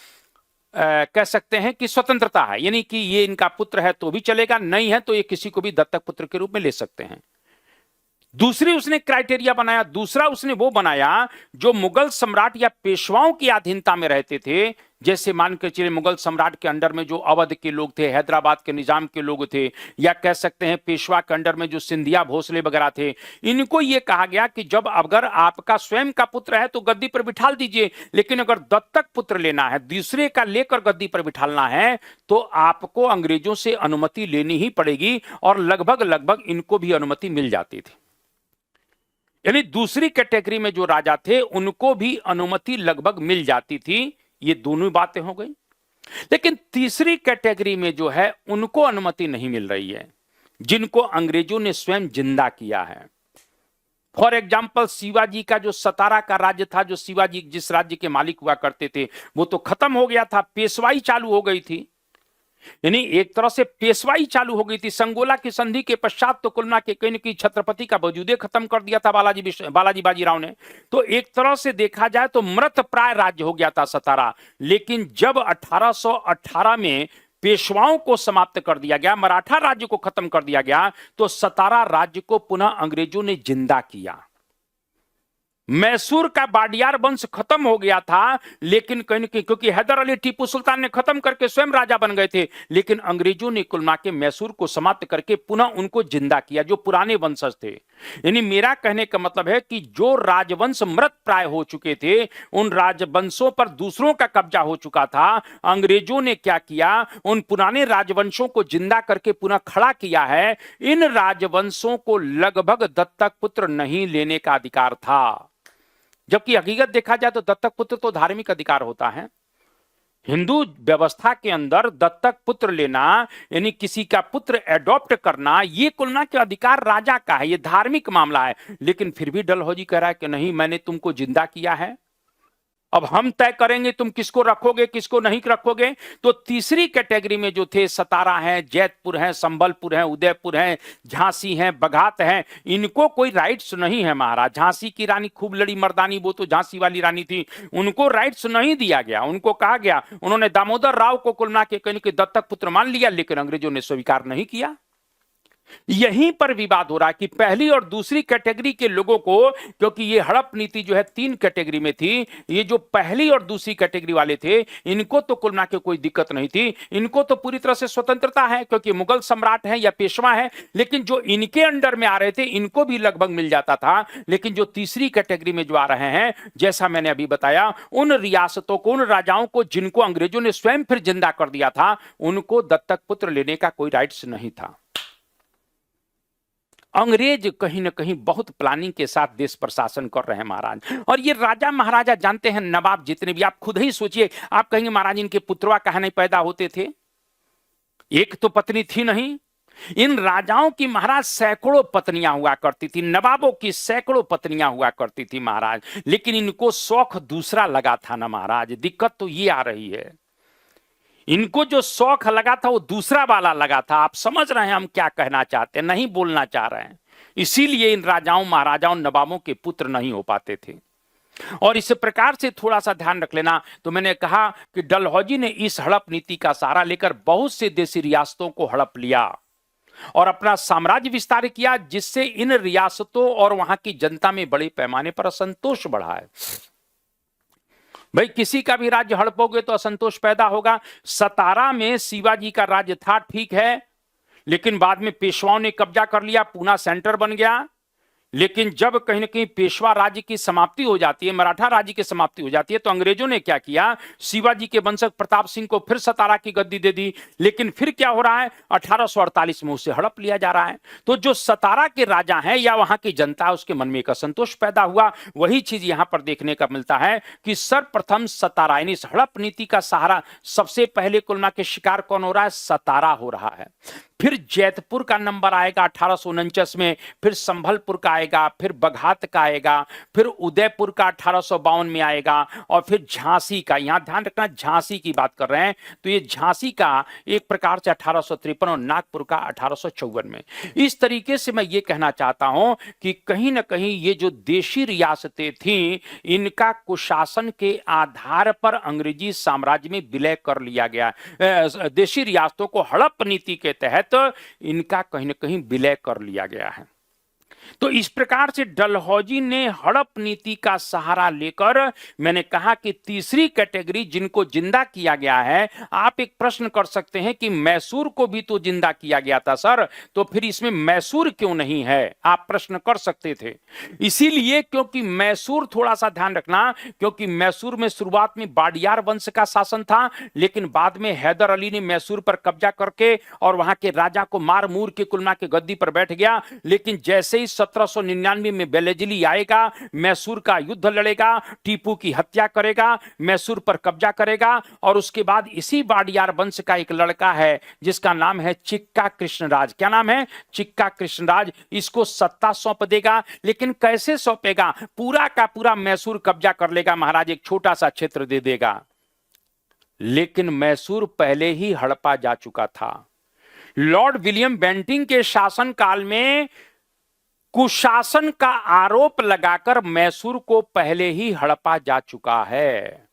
कह सकते हैं कि स्वतंत्रता है, यानी कि ये इनका पुत्र है तो भी चलेगा, नहीं है तो ये किसी को भी दत्तक पुत्र के रूप में ले सकते हैं। दूसरी उसने क्राइटेरिया बनाया, दूसरा उसने वो बनाया जो मुगल सम्राट या पेशवाओं की अधीनता में रहते थे, जैसे मान के चलिए मुगल सम्राट के अंडर में जो अवध के लोग थे, हैदराबाद के निजाम के लोग थे, या कह सकते हैं पेशवा के अंडर में जो सिंधिया भोसले वगैरह थे, इनको यह कहा गया कि जब अगर आपका स्वयं का पुत्र है तो गद्दी पर बिठाल दीजिए, लेकिन अगर दत्तक पुत्र लेना है, दूसरे का लेकर गद्दी पर बिठालना है, तो आपको अंग्रेजों से अनुमति लेनी ही पड़ेगी। और लगभग इनको भी अनुमति मिल जाती थी, यानी दूसरी कैटेगरी में जो राजा थे उनको भी अनुमति लगभग मिल जाती थी। ये दोनों बातें हो गई। लेकिन तीसरी कैटेगरी में जो है उनको अनुमति नहीं मिल रही है, जिनको अंग्रेजों ने स्वयं जिंदा किया है। फॉर एग्जाम्पल, शिवाजी का जो सतारा का राज्य था, जो शिवाजी जिस राज्य के मालिक हुआ करते थे, वो तो खत्म हो गया था, पेशवाई चालू हो गई थी, यानी एक तरह से पेशवाई चालू हो गई थी। संगोला की संधि के पश्चात तो कुल मिला के कहीं न कहीं छत्रपति का वजूदे खत्म कर दिया था बालाजी बाजीराव ने। तो एक तरह से देखा जाए तो मृत प्राय राज्य हो गया था सतारा। लेकिन जब 1818 में पेशवाओं को समाप्त कर दिया गया, मराठा राज्य को खत्म कर दिया गया, तो सतारा राज्य को पुनः अंग्रेजों ने जिंदा किया। मैसूर का बाडियार वंश खत्म हो गया था, लेकिन कहीं न कहीं क्योंकि हैदर अली टीपू सुल्तान ने खत्म करके स्वयं राजा बन गए थे, लेकिन अंग्रेजों ने कुल मिला के मैसूर को समाप्त करके पुनः उनको जिंदा किया, जो पुराने वंशज थे। यानी मेरा कहने का मतलब है कि जो राजवंश मृत प्राय हो चुके थे, उन राजवंशों पर दूसरों का कब्जा हो चुका था। अंग्रेजों ने क्या किया, उन पुराने राजवंशों को जिंदा करके पुनः खड़ा किया है। इन राजवंशों को लगभग दत्तक पुत्र नहीं लेने का अधिकार था, जबकि हकीकत देखा जाए तो दत्तक पुत्र तो धार्मिक अधिकार होता है। हिंदू व्यवस्था के अंदर दत्तक पुत्र लेना, यानी किसी का पुत्र एडॉप्ट करना, ये कुलना के अधिकार राजा का है, ये धार्मिक मामला है। लेकिन फिर भी डलहौजी कह रहा है कि नहीं, मैंने तुमको जिंदा किया है, अब हम तय करेंगे तुम किसको रखोगे किसको नहीं रखोगे। तो तीसरी कैटेगरी में जो थे, सतारा है, जैतपुर है, संबलपुर है, उदयपुर है, झांसी है, बघात है, इनको कोई राइट्स नहीं है महाराज। झांसी की रानी खूब लड़ी मर्दानी, वो तो झांसी वाली रानी थी, उनको राइट्स नहीं दिया गया। उनको कहा गया, उन्होंने दामोदर राव को कुल मिला के कहीं के दत्तक पुत्र मान लिया, लेकिन अंग्रेजों ने स्वीकार नहीं किया। यहीं पर विवाद हो रहा है कि पहली और दूसरी कैटेगरी के लोगों को, क्योंकि ये हड़प नीति जो है 3 कैटेगरी में थी, ये जो पहली और दूसरी कैटेगरी वाले थे, इनको तो कुल मिला के कोई दिक्कत नहीं थी, इनको तो पूरी तरह से स्वतंत्रता है, क्योंकि मुगल सम्राट है या पेशवा है। लेकिन जो इनके अंडर में आ रहे थे, इनको भी लगभग मिल जाता था। लेकिन जो तीसरी कैटेगरी में जो आ रहे हैं, जैसा मैंने अभी बताया, उन रियासतों को, उन राजाओं को जिनको अंग्रेजों ने स्वयं फिर जिंदा कर दिया था, उनको दत्तक पुत्र लेने का कोई राइट्स नहीं था। अंग्रेज कहीं ना कहीं बहुत प्लानिंग के साथ देश प्रशासन कर रहे हैं महाराज। और ये राजा महाराजा जानते हैं, नवाब जितने भी, आप खुद ही सोचिए, आप कहेंगे महाराज इनके पुत्रवा कहां नहीं पैदा होते थे, एक तो पत्नी थी नहीं। इन राजाओं की महाराज सैकड़ों पत्नियां हुआ करती थी, नवाबों की सैकड़ों पत्नियां हुआ करती थी महाराज, लेकिन इनको शौक दूसरा लगा था ना महाराज। दिक्कत तो ये आ रही है, इनको जो शौक लगा था वो दूसरा वाला लगा था। आप समझ रहे हैं हम क्या कहना चाहते हैं, नहीं बोलना चाह रहे हैं। इसीलिए इन राजाओं महाराजाओं नवाबों के पुत्र नहीं हो पाते थे। और इस प्रकार से थोड़ा सा ध्यान रख लेना। तो मैंने कहा कि डलहौजी ने इस हड़प नीति का सहारा लेकर बहुत से देशी रियासतों को हड़प लिया और अपना साम्राज्य विस्तार किया, जिससे इन रियासतों और वहां की जनता में बड़े पैमाने पर असंतोष बढ़ा है। भाई किसी का भी राज्य हड़पोगे तो असंतोष पैदा होगा। सतारा में शिवाजी का राज्य था, ठीक है, लेकिन बाद में पेशवाओं ने कब्जा कर लिया, पूना सेंटर बन गया। लेकिन जब कहीं ना कहीं पेशवा राज्य की समाप्ति हो जाती है, मराठा राज्य की समाप्ति हो जाती है, तो अंग्रेजों ने क्या किया, शिवाजी के वंशज प्रताप सिंह को फिर सतारा की गद्दी दे दी। लेकिन फिर क्या हो रहा है, 1848 में उसे हड़प लिया जा रहा है। तो जो सतारा के राजा हैं या वहां की जनता, उसके मन में एक असंतोष पैदा हुआ। वही चीज यहां पर देखने का मिलता है कि सर्वप्रथम सतारा, यानी हड़प नीति का सहारा सबसे पहले कुलमा के शिकार कौन हो रहा है, सतारा हो रहा है। फिर जैतपुर का नंबर आएगा 1849 में, फिर संभलपुर का आएगा, फिर बघात का आएगा, फिर उदयपुर का 1852 में आएगा, और फिर झांसी का। यहां ध्यान रखना, झांसी की बात कर रहे हैं, तो ये झांसी का एक प्रकार से 1853 और नागपुर का 1854 में। इस तरीके से मैं ये कहना चाहता हूं कि कहीं ना कहीं ये जो देशी रियासतें थीं, इनका कुशासन के आधार पर अंग्रेजी साम्राज्य में विलय कर लिया गया। देशी रियासतों को हड़प नीति के तहत इनका कहीं ना कहीं विलय कर लिया गया है। तो इस प्रकार से डलहौजी ने हड़प नीति का सहारा लेकर, मैंने कहा कि तीसरी कैटेगरी जिनको जिंदा किया गया है। आप एक प्रश्न कर सकते हैं कि मैसूर को भी तो जिंदा किया गया था सर, तो फिर इसमें मैसूर क्यों नहीं है, आप प्रश्न कर सकते थे। इसीलिए क्योंकि मैसूर, थोड़ा सा ध्यान रखना, क्योंकि मैसूर में शुरुआत में बाडियार वंश का शासन था, लेकिन बाद में हैदर अली ने मैसूर पर कब्जा करके और वहां के राजा को मार मूर के कुलमा के गद्दी पर बैठ गया। लेकिन जैसे ही 1799 में बेलेजली आएगा, मैसूर का युद्ध लड़ेगा, टीपू की हत्या करेगा, मैसूर पर कब्जा करेगा, और उसके बाद इसी बाडियार वंश का एक लड़का है जिसका नाम है चिक्का कृष्णराज। क्या नाम है, चिक्का कृष्णराज। इसको सत्ता सौंप देगा, लेकिन कैसे सौंपेगा, पूरा का पूरा मैसूर कब्जा कर लेगा महाराज, एक छोटा सा क्षेत्र दे देगा। लेकिन मैसूर पहले ही हड़पा जा चुका था। लॉर्ड विलियम बेंटिंग के शासन काल में कुशासन का आरोप लगाकर मैसूर को पहले ही हड़पा जा चुका है।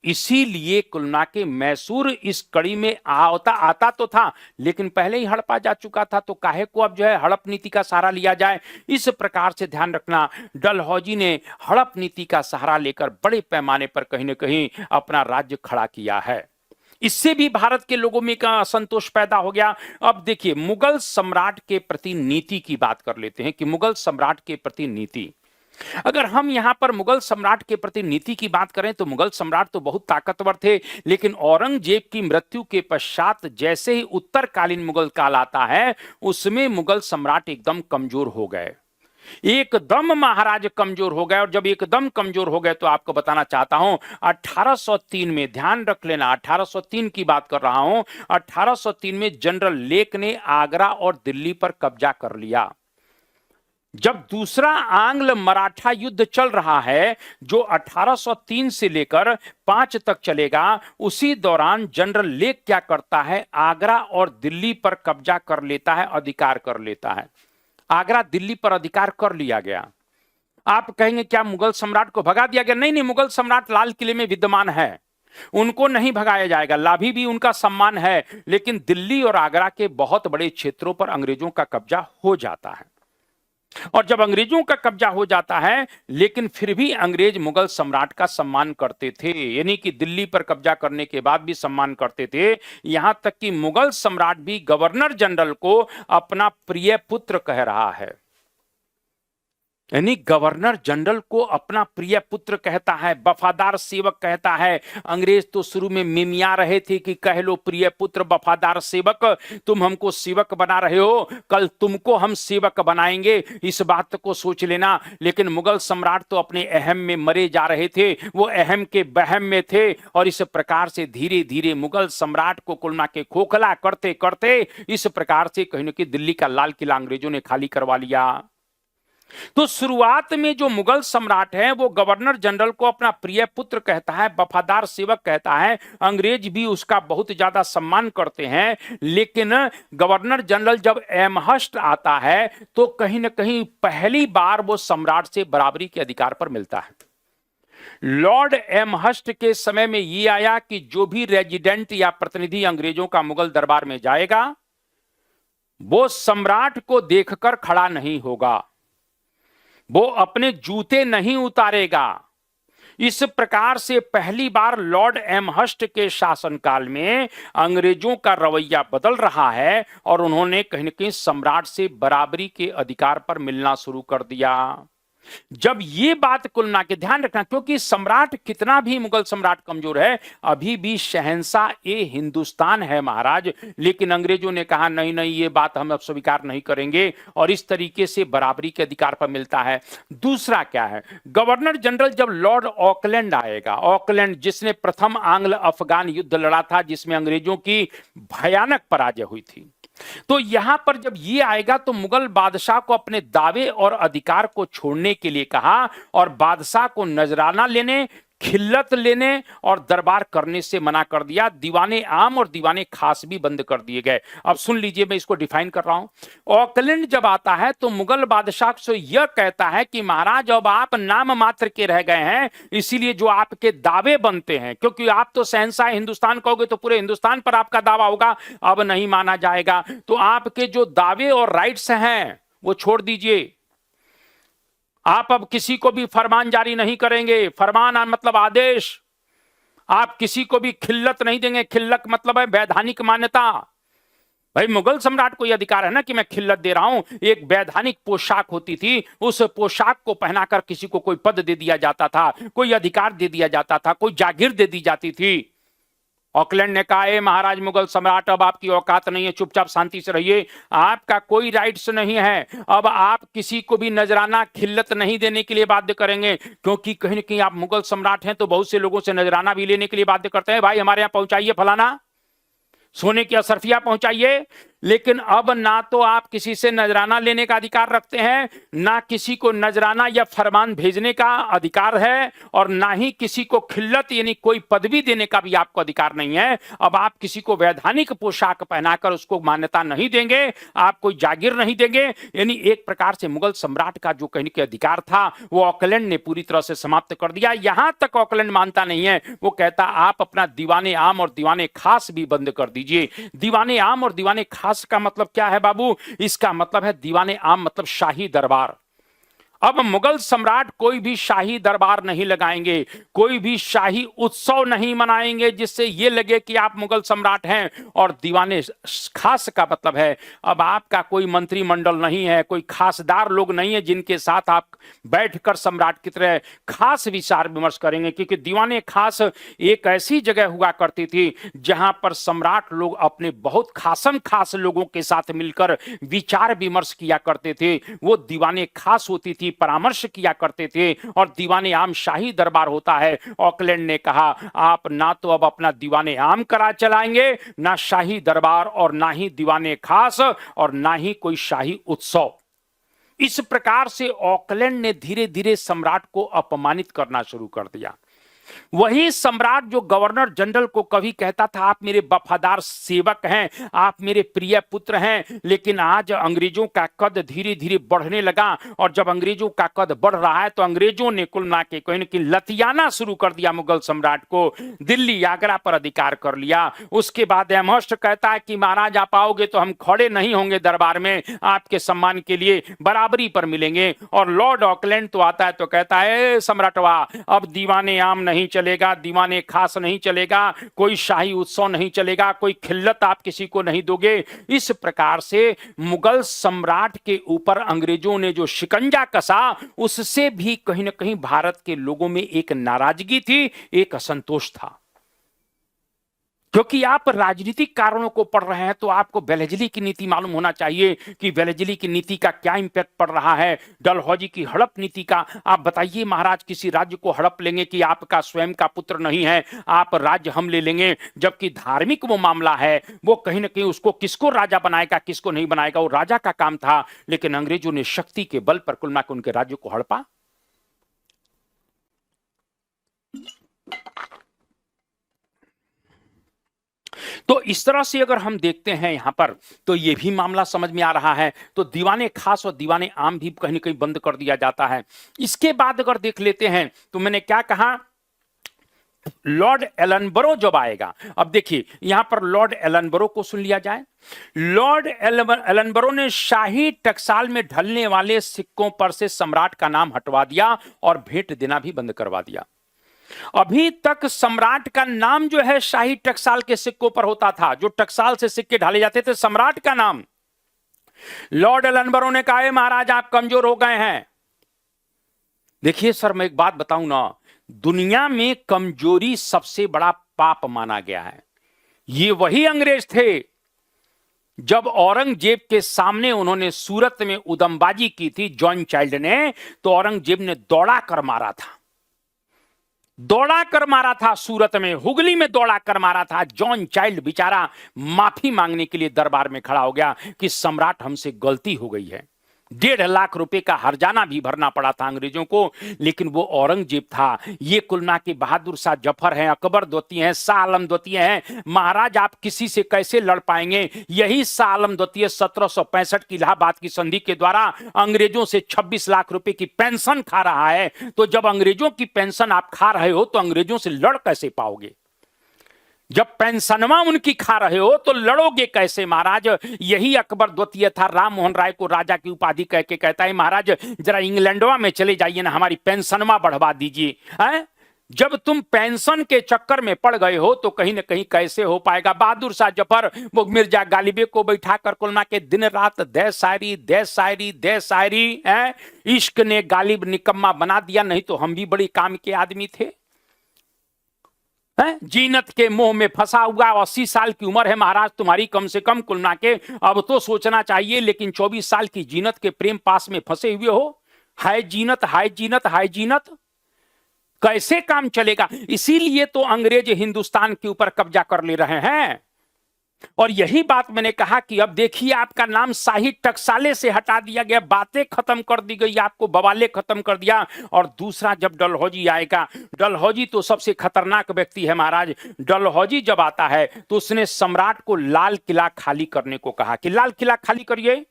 इसीलिए कुल मिला के मैसूर इस कड़ी में आता तो था, लेकिन पहले ही हड़पा जा चुका था, तो काहे को अब जो है हड़प नीति का सहारा लिया जाए। इस प्रकार से ध्यान रखना, डलहौजी ने हड़प नीति का सहारा लेकर बड़े पैमाने पर कहीं न कहीं अपना राज्य खड़ा किया है। इससे भी भारत के लोगों में का असंतोष पैदा हो गया। अब देखिए, मुगल सम्राट के प्रति नीति की बात कर लेते हैं कि मुगल सम्राट के प्रति नीति, अगर हम यहां पर मुगल सम्राट के प्रति नीति की बात करें तो मुगल सम्राट तो बहुत ताकतवर थे, लेकिन औरंगजेब की मृत्यु के पश्चात जैसे ही उत्तरकालीन मुगल काल आता है, उसमें मुगल सम्राट एकदम कमजोर हो गए, एकदम महाराज कमजोर हो गए। और जब एकदम कमजोर हो गए तो आपको बताना चाहता हूं 1803 में, ध्यान रख लेना 1803 की बात कर रहा हूं, 1803 में जनरल लेक ने आगरा और दिल्ली पर कब्जा कर लिया। जब दूसरा आंग्ल मराठा युद्ध चल रहा है जो 1803 से लेकर 5 तक चलेगा, उसी दौरान जनरल लेक क्या करता है, आगरा और दिल्ली पर कब्जा कर लेता है, अधिकार कर लेता है। आगरा दिल्ली पर अधिकार कर लिया गया। आप कहेंगे क्या मुगल सम्राट को भगा दिया गया? नहीं नहीं, मुगल सम्राट लाल किले में विद्यमान है, उनको नहीं भगाया जाएगा, लाभी भी उनका सम्मान है, लेकिन दिल्ली और आगरा के बहुत बड़े क्षेत्रों पर अंग्रेजों का कब्जा हो जाता है। और जब अंग्रेजों का कब्जा हो जाता है, लेकिन फिर भी अंग्रेज मुगल सम्राट का सम्मान करते थे, यानी कि दिल्ली पर कब्जा करने के बाद भी सम्मान करते थे। यहां तक कि मुगल सम्राट भी गवर्नर जनरल को अपना प्रिय पुत्र कह रहा है, यानी गवर्नर जनरल को अपना प्रिय पुत्र कहता है, वफादार सेवक कहता है। अंग्रेज तो शुरू में मिमिया रहे थे कि कह लो प्रिय पुत्र, वफादार सेवक, तुम हमको सेवक बना रहे हो, कल तुमको हम सेवक बनाएंगे, इस बात को सोच लेना। लेकिन मुगल सम्राट तो अपने अहम में मरे जा रहे थे, वो अहम के बहम में थे, और इस प्रकार से धीरे धीरे मुगल सम्राट को कुलना के खोखला करते करते इस प्रकार से कहीं न कहीं दिल्ली का लाल किला अंग्रेजों ने खाली करवा लिया। तो शुरुआत में जो मुगल सम्राट है वो गवर्नर जनरल को अपना प्रिय पुत्र कहता है, वफादार सेवक कहता है, अंग्रेज भी उसका बहुत ज्यादा सम्मान करते हैं। लेकिन गवर्नर जनरल जब एमहर्स्ट आता है तो कहीं ना कहीं पहली बार वो सम्राट से बराबरी के अधिकार पर मिलता है। लॉर्ड एमहर्स्ट के समय में यह आया कि जो भी रेजिडेंट या प्रतिनिधि अंग्रेजों का मुगल दरबार में जाएगा वो सम्राट को देखकर खड़ा नहीं होगा, वो अपने जूते नहीं उतारेगा। इस प्रकार से पहली बार लॉर्ड एमहर्स्ट के शासनकाल में अंग्रेजों का रवैया बदल रहा है और उन्होंने कहीं न कहीं सम्राट से बराबरी के अधिकार पर मिलना शुरू कर दिया। जब ये बात कुल मिला के ध्यान रखना, क्योंकि सम्राट कितना भी मुगल सम्राट कमजोर है, अभी भी शहंशाह ए हिंदुस्तान है महाराज। लेकिन अंग्रेजों ने कहा नहीं नहीं, ये बात हम अब स्वीकार नहीं करेंगे, और इस तरीके से बराबरी के अधिकार पर मिलता है। दूसरा क्या है, गवर्नर जनरल जब लॉर्ड ऑकलैंड आएगा, ऑकलैंड जिसने प्रथम आंग्ल अफगान युद्ध लड़ा था जिसमें अंग्रेजों की भयानक पराजय हुई थी, तो यहां पर जब ये आएगा तो मुगल बादशाह को अपने दावे और अधिकार को छोड़ने के लिए कहा और बादशाह को नजराना लेने, खिल्लत लेने और दरबार करने से मना कर दिया। दीवाने आम और दीवाने खास भी बंद कर दिए गए। अब सुन लीजिए, मैं इसको डिफाइन कर रहा हूं। ऑकलैंड जब आता है तो मुगल बादशाह से यह कहता है कि महाराज अब आप नाम मात्र के रह गए हैं, इसीलिए जो आपके दावे बनते हैं, क्योंकि आप तो शहंशाह हिंदुस्तान कहोगे तो पूरे हिंदुस्तान पर आपका दावा होगा, अब नहीं माना जाएगा। तो आपके जो दावे और राइट्स हैं वो छोड़ दीजिए। आप अब किसी को भी फरमान जारी नहीं करेंगे, फरमान मतलब आदेश। आप किसी को भी खिल्लत नहीं देंगे, खिल्लत मतलब है वैधानिक मान्यता। भाई मुगल सम्राट को यह अधिकार है ना कि मैं खिल्लत दे रहा हूं। एक वैधानिक पोशाक होती थी, उस पोशाक को पहनाकर किसी को कोई पद दे दिया जाता था, कोई अधिकार दे दिया जाता था, कोई जागीर दे दी जाती थी। ऑकलैंड ने कहा, महाराज मुगल सम्राट अब आपकी औकात नहीं है, चुपचाप शांति से रहिए, आपका कोई राइट्स नहीं है। अब आप किसी को भी नजराना खिल्लत नहीं देने के लिए बाध्य करेंगे, क्योंकि कहीं ना कहीं आप मुगल सम्राट हैं तो बहुत से लोगों से नजराना भी लेने के लिए बाध्य करते हैं। भाई हमारे यहां पहुंचाइए फलाना, सोने की असरफिया पहुंचाइए। लेकिन अब ना तो आप किसी से नजराना लेने का अधिकार रखते हैं, ना किसी को नजराना या फरमान भेजने का अधिकार है, और ना ही किसी को खिल्लत यानी कोई पदवी देने का भी आपको अधिकार नहीं है। अब आप किसी को वैधानिक पोशाक पहनाकर उसको मान्यता नहीं देंगे, आप कोई जागीर नहीं देंगे। यानी एक प्रकार से मुगल सम्राट का जो कहने के अधिकार था वो ऑकलैंड ने पूरी तरह से समाप्त कर दिया। यहां तक ऑकलैंड मानता नहीं है, वो कहता आप अपना दीवाने आम और दीवाने खास भी बंद कर दीजिए। दीवाने आम और दीवाने खास का मतलब क्या है बाबू? इसका मतलब है दीवाने आम मतलब शाही दरबार। अब मुगल सम्राट कोई भी शाही दरबार नहीं लगाएंगे, कोई भी शाही उत्सव नहीं मनाएंगे जिससे यह लगे कि आप मुगल सम्राट हैं। और दीवाने खास का मतलब है अब आपका कोई मंत्रिमंडल नहीं है, कोई खासदार लोग नहीं है जिनके साथ आप बैठकर सम्राट की तरह खास विचार विमर्श करेंगे। क्योंकि दीवाने खास एक ऐसी जगह हुआ करती थी जहां पर सम्राट लोग अपने बहुत खासम खास लोगों के साथ मिलकर विचार विमर्श किया करते थे। वो दीवाने खास होती थी, परामर्श किया करते थे, और दीवाने आम शाही दरबार होता है। ऑकलैंड ने कहा आप ना तो अब अपना दीवाने आम करा चलाएंगे, ना शाही दरबार, और ना ही दीवाने खास, और ना ही कोई शाही उत्सव। इस प्रकार से ऑकलैंड ने धीरे धीरे सम्राट को अपमानित करना शुरू कर दिया। वही सम्राट जो गवर्नर जनरल को कभी कहता था आप मेरे वफादार सेवक हैं, आप मेरे प्रिय पुत्र हैं, लेकिन आज अंग्रेजों का कद धीरे धीरे बढ़ने लगा। और जब अंग्रेजों का कद बढ़ रहा है तो अंग्रेजों ने कुल मिला के कोई न कोई लतियाना शुरू कर दिया मुगल सम्राट को, दिल्ली आगरा पर अधिकार कर लिया। उसके बाद एमहर्स्ट कहता है कि महाराज आप आओगे तो हम खड़े नहीं होंगे दरबार में, आपके सम्मान के लिए बराबरी पर मिलेंगे। और लॉर्ड ऑकलैंड तो आता है तो कहता है सम्राटवा अब दीवाने आम नहीं चलेगा, दीवाने खास नहीं चलेगा, कोई शाही उत्सव नहीं चलेगा, कोई खिल्लत आप किसी को नहीं दोगे। इस प्रकार से मुगल सम्राट के ऊपर अंग्रेजों ने जो शिकंजा कसा उससे भी कहीं ना कहीं भारत के लोगों में एक नाराजगी थी, एक असंतोष था। क्योंकि आप राजनीतिक कारणों को पढ़ रहे हैं तो आपको वेलेजली की नीति मालूम होना चाहिए कि वेलेजली की नीति का क्या इंपैक्ट पड़ रहा है। डलहौजी की हड़प नीति का आप बताइए, महाराज किसी राज्य को हड़प लेंगे कि आपका स्वयं का पुत्र नहीं है, आप राज्य हम ले लेंगे, जबकि धार्मिक वो मामला है, वो कहीं ना कहीं उसको किसको राजा बनाएगा किसको नहीं बनाएगा वो राजा का काम था। लेकिन अंग्रेजों ने शक्ति के बल पर कुल मिलाकर उनके राज्य को हड़पा। तो इस तरह से अगर हम देखते हैं यहां पर तो यह भी मामला समझ में आ रहा है। तो दीवाने खास और दीवाने आम भी कहीं ना कहीं बंद कर दिया जाता है। इसके बाद अगर देख लेते हैं तो मैंने क्या कहा, लॉर्ड एलनबरो जब आएगा। अब देखिए यहां पर लॉर्ड एलनबरो को सुन लिया जाए। लॉर्ड एलनबरो ने शाही टकसाल में ढलने वाले सिक्कों पर से सम्राट का नाम हटवा दिया और भेंट देना भी बंद करवा दिया। अभी तक सम्राट का नाम जो है शाही टकसाल के सिक्कों पर होता था, जो टकसाल से सिक्के ढाले जाते थे सम्राट का नाम। लॉर्ड एलनबरो ने कहा महाराज आप कमजोर हो गए हैं। देखिए सर मैं एक बात बताऊं ना, दुनिया में कमजोरी सबसे बड़ा पाप माना गया है। ये वही अंग्रेज थे जब औरंगजेब के सामने उन्होंने सूरत में उदमबाजी की थी जॉन चाइल्ड ने, तो औरंगजेब ने दौड़ा कर मारा था, दौड़ा कर मारा था सूरत में, हुगली में दौड़ा कर मारा था। जॉन चाइल्ड बेचारा माफी मांगने के लिए दरबार में खड़ा हो गया कि सम्राट हमसे गलती हो गई है। 1.5 लाख रुपए का हर्जाना भी भरना पड़ा था अंग्रेजों को, लेकिन वो औरंगजेब था। ये कुलना के बहादुर शाह जफर हैं, अकबर द्वितीय हैं, शाह आलम द्वितीय हैं। महाराज आप किसी से कैसे लड़ पाएंगे? यही शाह आलम द्वितीय 1765 की इलाहाबाद की संधि के द्वारा अंग्रेजों से 26 लाख रुपए की पेंशन खा रहा है। तो जब अंग्रेजों की पेंशन आप खा रहे हो तो अंग्रेजों से लड़ कैसे पाओगे? जब पेंशनवा उनकी खा रहे हो तो लड़ोगे कैसे महाराज? यही अकबर द्वितीय था, राम मोहन राय को राजा की उपाधि कह के कहता है महाराज जरा इंग्लैंडवा में चले जाइए ना, हमारी पेंशनवा बढ़वा दीजिए। हैं? जब तुम पेंशन के चक्कर में पड़ गए हो तो कहीं ना कहीं कैसे हो पाएगा? बहादुर शाह जफर वो मिर्जा गालिबे को बैठा कर कुलना के दिन रात दे शायरी दे शायरी दे शायरी है। इश्क ने गालिब निकम्मा बना दिया, नहीं तो हम भी बड़ी काम के आदमी थे। जीनत के मोह में फंसा हुआ 80 साल की उम्र है महाराज तुम्हारी कम से कम कुलना के, अब तो सोचना चाहिए। लेकिन 24 साल की जीनत के प्रेम पास में फंसे हुए हो। हाय जीनत हाय जीनत हाय जीनत, कैसे काम चलेगा? इसीलिए तो अंग्रेज हिंदुस्तान के ऊपर कब्जा कर ले रहे हैं। और यही बात मैंने कहा कि अब देखिए आपका नाम शाही टकसाले से हटा दिया गया, बातें खत्म कर दी गई, आपको बवाले खत्म कर दिया। और दूसरा, जब डलहौजी आएगा, डलहौजी तो सबसे खतरनाक व्यक्ति है महाराज। डलहौजी जब आता है तो उसने सम्राट को लाल किला खाली करने को कहा कि लाल किला खाली करिए।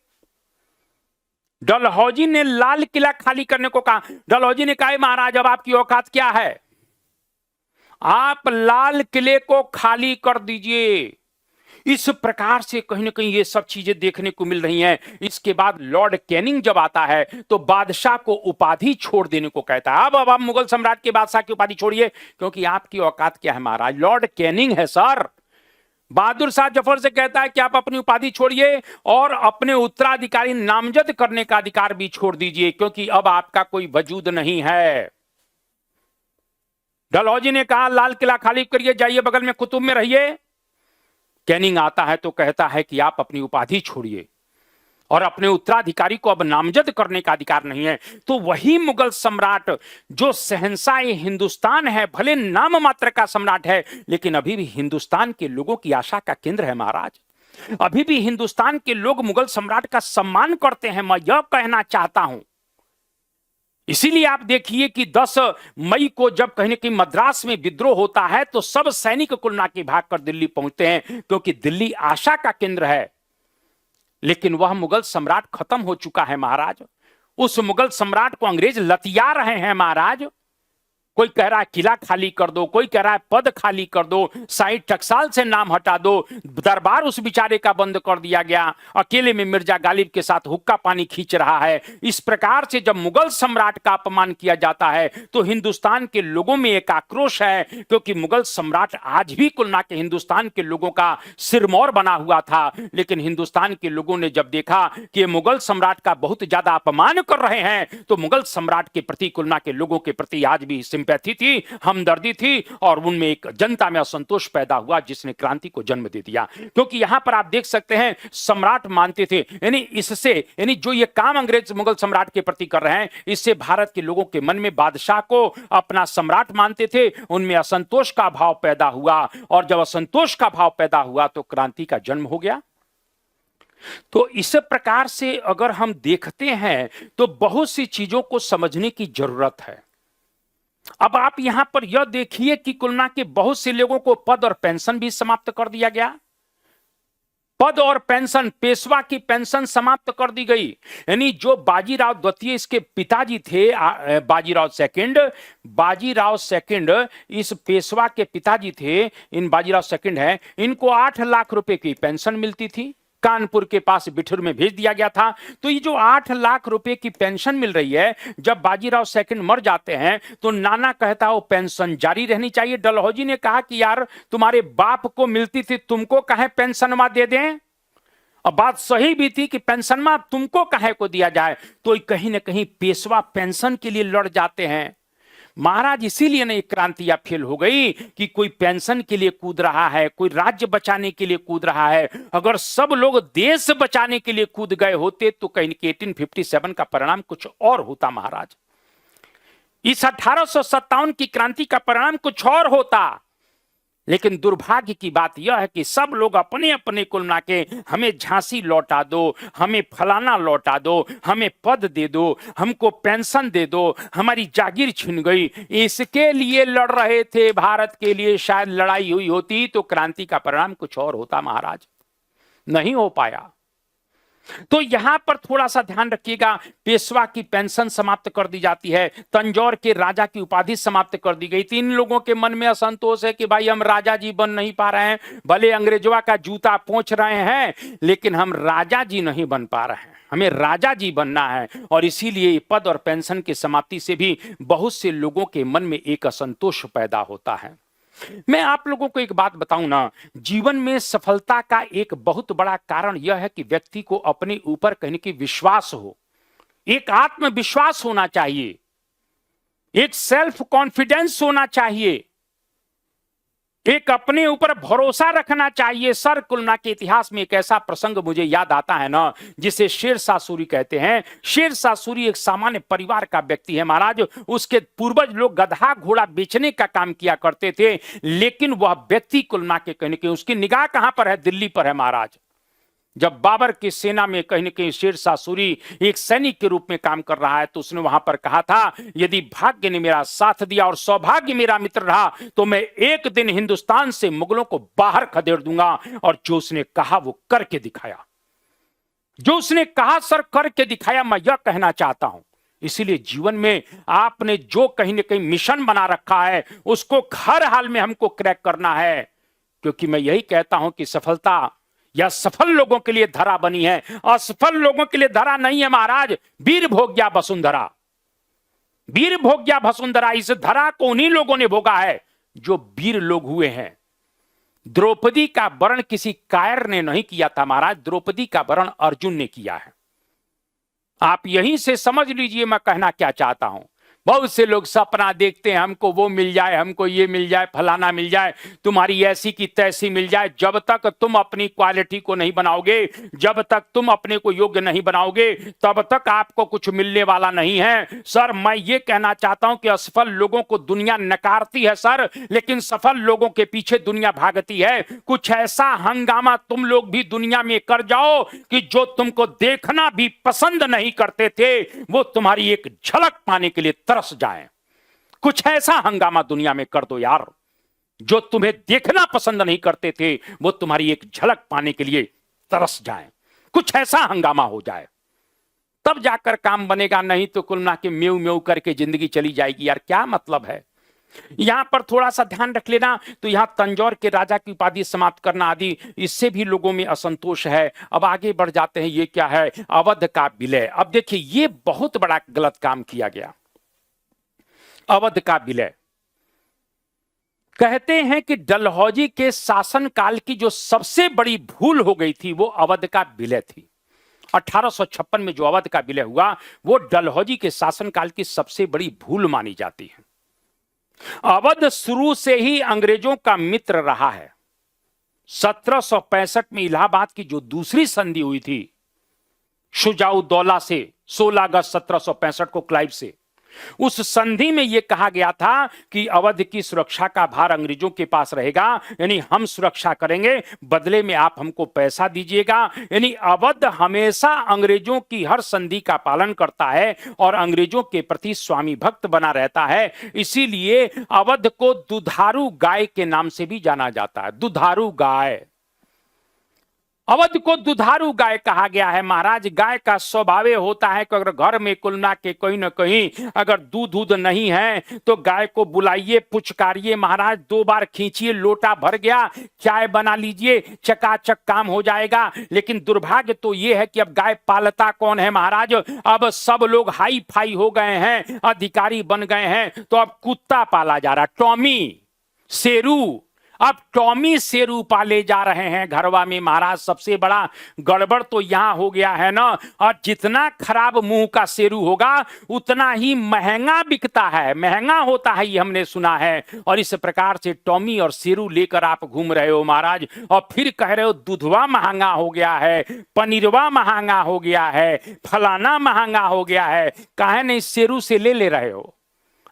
डलहौजी ने लाल किला खाली करने को कहा। डलहौजी ने कहा महाराज अब आपकी औकात क्या है, आप लाल किले को खाली कर दीजिए। इस प्रकार से कहीं ना कहीं ये सब चीजें देखने को मिल रही हैं। इसके बाद लॉर्ड कैनिंग जब आता है तो बादशाह को उपाधि छोड़ देने को कहता है। अब आप मुगल सम्राट के बादशाह की उपाधि छोड़िए, क्योंकि आपकी औकात क्या है महाराज, लॉर्ड कैनिंग है सर। बहादुर शाह जफर से कहता है कि आप अपनी उपाधि छोड़िए और अपने उत्तराधिकारी नामजद करने का अधिकार भी छोड़ दीजिए, क्योंकि अब आपका कोई वजूद नहीं है। डलहौजी ने कहा लाल किला खाली करिए, जाइए बगल में कुतुब में रहिए। कैनिंग आता है तो कहता है कि आप अपनी उपाधि छोड़िए और अपने उत्तराधिकारी को अब नामजद करने का अधिकार नहीं है। तो वही मुगल सम्राट जो शहंशाह हिंदुस्तान है, भले नाम मात्र का सम्राट है, लेकिन अभी भी हिंदुस्तान के लोगों की आशा का केंद्र है महाराज। अभी भी हिंदुस्तान के लोग मुगल सम्राट का सम्मान करते हैं, मैं यह कहना चाहता हूं। इसीलिए आप देखिए कि 10 मई को जब कहीं न कहीं मद्रास में विद्रोह होता है तो सब सैनिक कुल नाके भागकर दिल्ली पहुंचते हैं, क्योंकि दिल्ली आशा का केंद्र है। लेकिन वह मुगल सम्राट खत्म हो चुका है महाराज। उस मुगल सम्राट को अंग्रेज लतिया रहे हैं महाराज। कोई कह रहा है किला खाली कर दो, कोई कह रहा है पद खाली कर दो, शाही टकसाल से नाम हटा दो। दरबार उस बेचारे का बंद कर दिया गया, अकेले में मिर्जा गालिब के साथ हुक्का पानी खींच रहा है। इस प्रकार से जब मुगल सम्राट का अपमान किया जाता है तो हिंदुस्तान के लोगों में एक आक्रोश है, क्योंकि मुगल सम्राट आज भी कुल ना के हिंदुस्तान के लोगों का सिरमौर बना हुआ था। लेकिन हिंदुस्तान के लोगों ने जब देखा कि मुगल सम्राट का बहुत ज्यादा अपमान कर रहे हैं, तो मुगल सम्राट के प्रति कुल ना के लोगों के प्रति आज भी सिंपैथी थी, हमदर्दी थी, और उनमें एक जनता में असंतोष पैदा हुआ जिसने क्रांति को जन्म दे दिया। क्योंकि यहां पर आप देख सकते हैं सम्राट मानते थे, यानी जो ये काम अंग्रेज मुगल सम्राट के प्रति कर रहे हैं, इससे भारत के लोगों के मन में बादशाह को अपना सम्राट मानते थे, उनमें असंतोष का भाव पैदा हुआ। और जब असंतोष का भाव पैदा हुआ तो क्रांति का जन्म हो गया। तो इस प्रकार से अगर हम देखते हैं तो बहुत सी चीजों को समझने की जरूरत है। अब आप यहां पर यह देखिए कि कुलना के बहुत से लोगों को पद और पेंशन भी समाप्त कर दिया गया। पद और पेंशन, पेशवा की पेंशन समाप्त कर दी गई। यानी जो बाजीराव द्वितीय इसके पिताजी थे, बाजीराव सेकंड इस पेशवा के पिताजी थे, इन बाजीराव सेकंड है, इनको 8 लाख रुपए की पेंशन मिलती थी। कानपुर के पास बिठूर में भेज दिया गया था। तो ये जो 8 लाख रुपए की पेंशन मिल रही है, जब बाजीराव सेकंड मर जाते हैं तो नाना कहता है वो पेंशन जारी रहनी चाहिए। डलहौजी ने कहा कि यार तुम्हारे बाप को मिलती थी, तुमको कहे पेंशन मा दे दें। अब बात सही भी थी कि पेंशन मा तुमको कहे को दिया जाए। तो कहीं ना कहीं पेशवा पेंशन के लिए लड़ जाते हैं महाराज। इसीलिए ना क्रांति या फेल हो गई कि कोई पेंशन के लिए कूद रहा है, कोई राज्य बचाने के लिए कूद रहा है। अगर सब लोग देश बचाने के लिए कूद गए होते तो कहीं 1857 का परिणाम कुछ और होता महाराज। इस 1857 की क्रांति का परिणाम कुछ और होता। लेकिन दुर्भाग्य की बात यह है कि सब लोग अपने अपने कुल मिला के हमें झांसी लौटा दो, हमें फलाना लौटा दो, हमें पद दे दो, हमको पेंशन दे दो, हमारी जागीर छिन गई, इसके लिए लड़ रहे थे। भारत के लिए शायद लड़ाई हुई होती तो क्रांति का परिणाम कुछ और होता महाराज। नहीं हो पाया। तो यहां पर थोड़ा सा ध्यान रखिएगा, पेशवा की पेंशन समाप्त कर दी जाती है, तंजौर के राजा की उपाधि समाप्त कर दी गई। 3 लोगों के मन में असंतोष है कि भाई हम राजा जी बन नहीं पा रहे हैं, भले अंग्रेजवा का जूता पोंछ रहे हैं लेकिन हम राजा जी नहीं बन पा रहे हैं, हमें राजा जी बनना है। और इसीलिए पद और पेंशन की समाप्ति से भी बहुत से लोगों के मन में एक असंतोष पैदा होता है। मैं आप लोगों को एक बात बताऊं ना, जीवन में सफलता का एक बहुत बड़ा कारण यह है कि व्यक्ति को अपने ऊपर कहने की विश्वास हो, एक आत्मविश्वास होना चाहिए, एक सेल्फ कॉन्फिडेंस होना चाहिए। एक अपने ऊपर भरोसा रखना चाहिए। सर, कुलना के इतिहास में एक ऐसा प्रसंग मुझे याद आता है ना, जिसे शेरशाह सूरी कहते हैं। शेरशाह सूरी एक सामान्य परिवार का व्यक्ति है महाराज। उसके पूर्वज लोग गधा घोड़ा बेचने का काम किया करते थे, लेकिन वह व्यक्ति कुलना के कहने के उसकी निगाह कहां पर है? दिल्ली पर है महाराज। जब बाबर की सेना में कहीं न कहीं शेरशाह सूरी एक सैनिक के रूप में काम कर रहा है, तो उसने वहां पर कहा था, यदि भाग्य ने मेरा साथ दिया और सौभाग्य मेरा मित्र रहा तो मैं एक दिन हिंदुस्तान से मुगलों को बाहर खदेड़ दूंगा। और जो उसने कहा वो करके दिखाया। जो उसने कहा सर, करके दिखाया। मैं यह कहना चाहता हूं, इसीलिए जीवन में आपने जो कहीं न कहीं मिशन बना रखा है, उसको हर हाल में हमको क्रैक करना है। क्योंकि मैं यही कहता हूं कि सफलता या सफल लोगों के लिए धरा बनी है, असफल लोगों के लिए धरा नहीं है महाराज। वीर भोग्या वसुंधरा, वीर भोग्या वसुंधरा, इस धरा को उन्हीं लोगों ने भोगा है जो वीर लोग हुए हैं। द्रौपदी का वर्ण किसी कायर ने नहीं किया था महाराज, द्रौपदी का वर्ण अर्जुन ने किया है। आप यहीं से समझ लीजिए मैं कहना क्या चाहता हूं। बहुत से लोग सपना देखते हैं, हमको वो मिल जाए, हमको ये मिल जाए, फलाना मिल जाए, तुम्हारी ऐसी की तैसी मिल जाए। जब तक तुम अपनी क्वालिटी को नहीं बनाओगे, जब तक तुम अपने को योग्य नहीं बनाओगे, तब तक आपको कुछ मिलने वाला नहीं है। सर, मैं ये कहना चाहता हूं कि असफल लोगों को दुनिया नकारती है सर, लेकिन सफल लोगों के पीछे दुनिया भागती है। कुछ ऐसा हंगामा तुम लोग भी दुनिया में कर जाओ कि जो तुमको देखना भी पसंद नहीं करते थे, वो तुम्हारी एक झलक पाने के लिए तरस जाएं। कुछ ऐसा हंगामा दुनिया में कर दो यार, जो तुम्हें देखना पसंद नहीं करते थे, वो तुम्हारी एक झलक पाने के लिए तरस जाएं। कुछ ऐसा हंगामा हो जाए, तब जाकर काम बनेगा। नहीं तो कुल मिला के म्यू म्यू करके जिंदगी चली जाएगी यार, क्या मतलब है। यहां पर थोड़ा सा ध्यान रख लेना। तो यहां तंजौर के राजा की उपाधि समाप्त करना आदि, इससे भी लोगों में असंतोष है। अब आगे बढ़ जाते हैं। ये क्या है? अवध का विलय। अब देखिए, ये बहुत बड़ा गलत काम किया गया। अवध का विलय, कहते हैं कि डलहौजी के शासनकाल की जो सबसे बड़ी भूल हो गई थी, वो अवध का विलय थी। 1856 में जो अवध का विलय हुआ, वो डलहौजी के शासनकाल की सबसे बड़ी भूल मानी जाती है। अवध शुरू से ही अंग्रेजों का मित्र रहा है। 1765 में इलाहाबाद की जो दूसरी संधि हुई थी शुजाउद्दौला से, 16 अगस्त 1765 को क्लाइव से, उस संधि में यह कहा गया था कि अवध की सुरक्षा का भार अंग्रेजों के पास रहेगा, यानी हम सुरक्षा करेंगे, बदले में आप हमको पैसा दीजिएगा। यानी अवध हमेशा अंग्रेजों की हर संधि का पालन करता है और अंग्रेजों के प्रति स्वामी भक्त बना रहता है। इसीलिए अवध को दुधारू गाय के नाम से भी जाना जाता है। दुधारू गाय, अवध को दुधारू गाय कहा गया है महाराज। गाय का स्वभाव होता है कि अगर घर में कुलना के कहीं ना कहीं अगर दूध नहीं है तो गाय को बुलाइए, पुचकारिए महाराज, 2 बार खींचिए, लोटा भर गया, चाय बना लीजिए, चकाचक काम हो जाएगा। लेकिन दुर्भाग्य तो यह है कि अब गाय पालता कौन है महाराज? अब सब लोग हाई फाई हो गए हैं, अधिकारी बन गए हैं, तो अब कुत्ता पाला जा रहा, टॉमी शेरू। अब टॉमी शेरू पाले जा रहे हैं घरवा में महाराज। सबसे बड़ा गड़बड़ तो यहां हो गया है ना, और जितना खराब मुंह का शेरू होगा उतना ही महंगा बिकता है, महंगा होता है, ये हमने सुना है। और इस प्रकार से टॉमी और शेरू लेकर आप घूम रहे हो महाराज, और फिर कह रहे हो दूधवा महंगा हो गया है, पनीरवा महंगा हो गया है, फलाना महंगा हो गया है। काहे नहीं शेरू से ले रहे हो?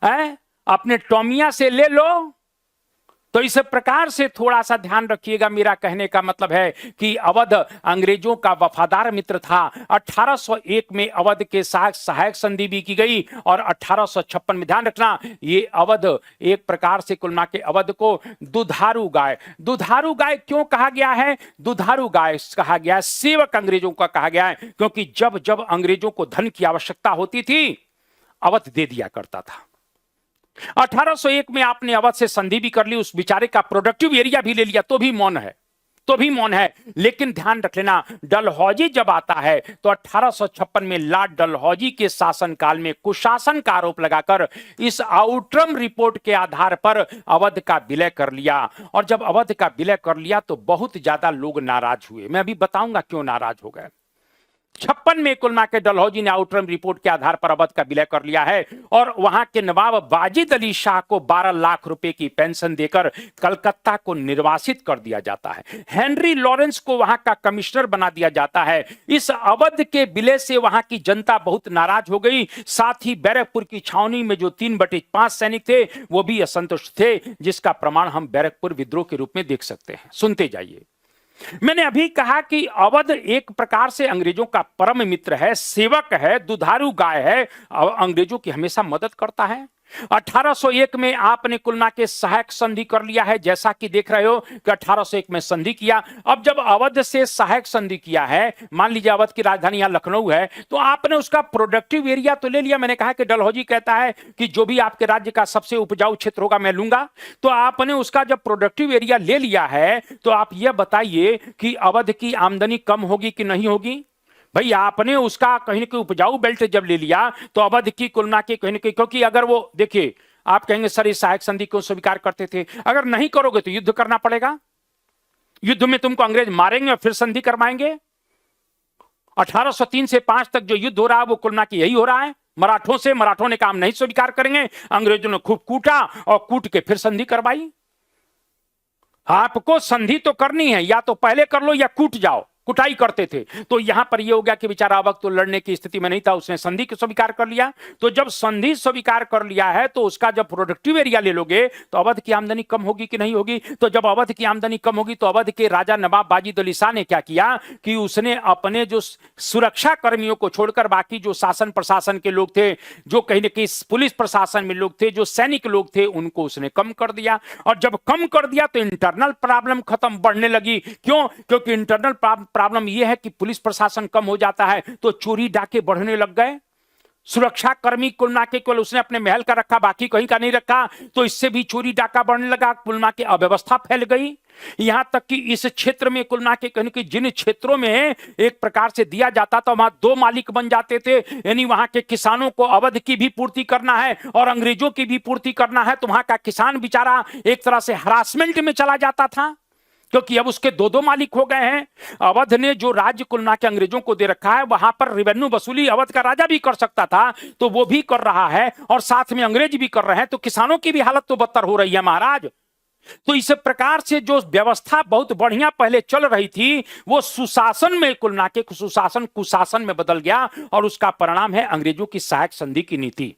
अपने टॉमिया से ले लो। तो इस प्रकार से थोड़ा सा ध्यान रखिएगा। मेरा कहने का मतलब है कि अवध अंग्रेजों का वफादार मित्र था। 1801 में अवध के साथ सहायक संधि भी की गई और 1856 में, ध्यान रखना, ये अवध एक प्रकार से कुल मिला के अवध को दुधारू गाय, दुधारू गाय क्यों कहा गया है? दुधारू गाय कहा गया, सेवक अंग्रेजों का कहा गया है, क्योंकि जब जब अंग्रेजों को धन की आवश्यकता होती थी, अवध दे दिया करता था। 1801 में आपने अवध से संधि भी कर ली, उस बेचारे का प्रोडक्टिव एरिया भी ले लिया, तो भी मौन है, तो भी मौन है। लेकिन ध्यान रख लेना, डलहौजी जब आता है तो 1856 में लॉर्ड डलहौजी के शासनकाल में कुशासन का आरोप लगाकर इस आउटरम रिपोर्ट के आधार पर अवध का विलय कर लिया। और जब अवध का विलय कर लिया तो बहुत ज्यादा लोग नाराज हुए। मैं अभी बताऊंगा क्यों नाराज हो गए। 56 में कुल मिला के डलहौजी ने आउटरम रिपोर्ट के आधार पर अवध का विलय कर लिया है और वहां के नवाब वाजिद अली शाह को 12 लाख रुपए की पेंशन देकर कलकत्ता को निर्वासित कर दिया जाता है। हेनरी लॉरेंस को वहां का कमिश्नर बना दिया जाता है। इस अवध के विलय से वहां की जनता बहुत नाराज हो गई। साथ ही बैरकपुर की छावनी में जो 3/5 सैनिक थे वो भी असंतुष्ट थे, जिसका प्रमाण हम बैरकपुर विद्रोह के रूप में देख सकते हैं। सुनते जाइए। मैंने अभी कहा कि अवध एक प्रकार से अंग्रेजों का परम मित्र है, सेवक है, दुधारू गाय है, अंग्रेजों की हमेशा मदद करता है। 1801 में आपने कुल मिला के सहायक संधि कर लिया है, जैसा कि देख रहे हो कि 1801 में संधि किया। अब जब अवध से सहायक संधि किया है, मान लीजिए अवध की राजधानी यहां लखनऊ है, तो आपने उसका प्रोडक्टिव एरिया तो ले लिया। मैंने कहा कि डलहौजी कहता है कि जो भी आपके राज्य का सबसे उपजाऊ क्षेत्र होगा मैं लूंगा, तो आपने उसका जब प्रोडक्टिव एरिया ले लिया है तो आप यह बताइए कि अवध की आमदनी कम होगी कि नहीं होगी। भाई आपने उसका कहीं ना कहीं उपजाऊ बेल्ट जब ले लिया तो अवध की कुल मिला के कहीं ना कहीं, क्योंकि अगर वो देखिए आप कहेंगे सर इस सहायक संधि को स्वीकार करते थे, अगर नहीं करोगे तो युद्ध करना पड़ेगा, युद्ध में तुमको अंग्रेज मारेंगे और फिर संधि करवाएंगे। 1803 से 5 तक जो युद्ध हो रहा है वो कुल मिला के यही हो रहा है मराठों से। मराठों ने काम नहीं स्वीकार करेंगे, अंग्रेजों ने खूब कूटा और कूट के फिर संधि करवाई। आपको संधि तो करनी है, या तो पहले कर लो या कूट जाओ, कुटाई करते थे। तो यहां पर यह हो गया कि बेचारा अवध तो लड़ने की स्थिति में नहीं था, उसने संधि को स्वीकार कर लिया। तो जब संधि स्वीकार कर लिया है तो उसका जब प्रोडक्टिव एरिया ले लोगे तो अवध की आमदनी कम होगी कि नहीं होगी। तो जब अवध की आमदनी कम होगी तो अवध के राजा नवाब वाजिद अली शाह ने क्या किया कि उसने अपने जो सुरक्षा कर्मियों को छोड़कर बाकी जो शासन प्रशासन के लोग थे, जो कहीं ना कहीं पुलिस प्रशासन में लोग थे, जो सैनिक लोग थे, उनको उसने कम कर दिया। और जब कम कर दिया तो इंटरनल प्रॉब्लम खत्म, बढ़ने लगी। क्यों? क्योंकि इंटरनल प्रॉब्लम यह है कि पुलिस प्रशासन कम हो जाता है तो चोरी डाके बढ़ने लग गए। सुरक्षा कर्मी कुल मिला के केवल उसने अपने महल का रखा, बाकी कहीं का नहीं रखा, तो इससे भी चोरी डाका बढ़ने लगा। कुल मिला के अव्यवस्था फैल गई। यहां तक कि इस क्षेत्र में कुल मिला के कहीं कि जिन क्षेत्रों में एक प्रकार से दिया जाता था वहां 2 मालिक बन जाते थे, यानी वहां के किसानों को अवध की भी पूर्ति करना है और अंग्रेजों की भी पूर्ति करना है, तो वहां का किसान बेचारा एक तरह से हरासमेंट में चला जाता था, क्योंकि अब उसके 2 मालिक हो गए हैं। अवध ने जो राज्य कुल मिला के अंग्रेजों को दे रखा है, वहां पर रेवेन्यू वसूली अवध का राजा भी कर सकता था, तो वो भी कर रहा है और साथ में अंग्रेज भी कर रहे हैं, तो किसानों की भी हालत तो बदतर हो रही है महाराज। तो इस प्रकार से जो व्यवस्था बहुत बढ़िया पहले चल रही थी वो सुशासन में कुल मिला के सुशासन कुशासन में बदल गया और उसका परिणाम है अंग्रेजों की सहायक संधि की नीति।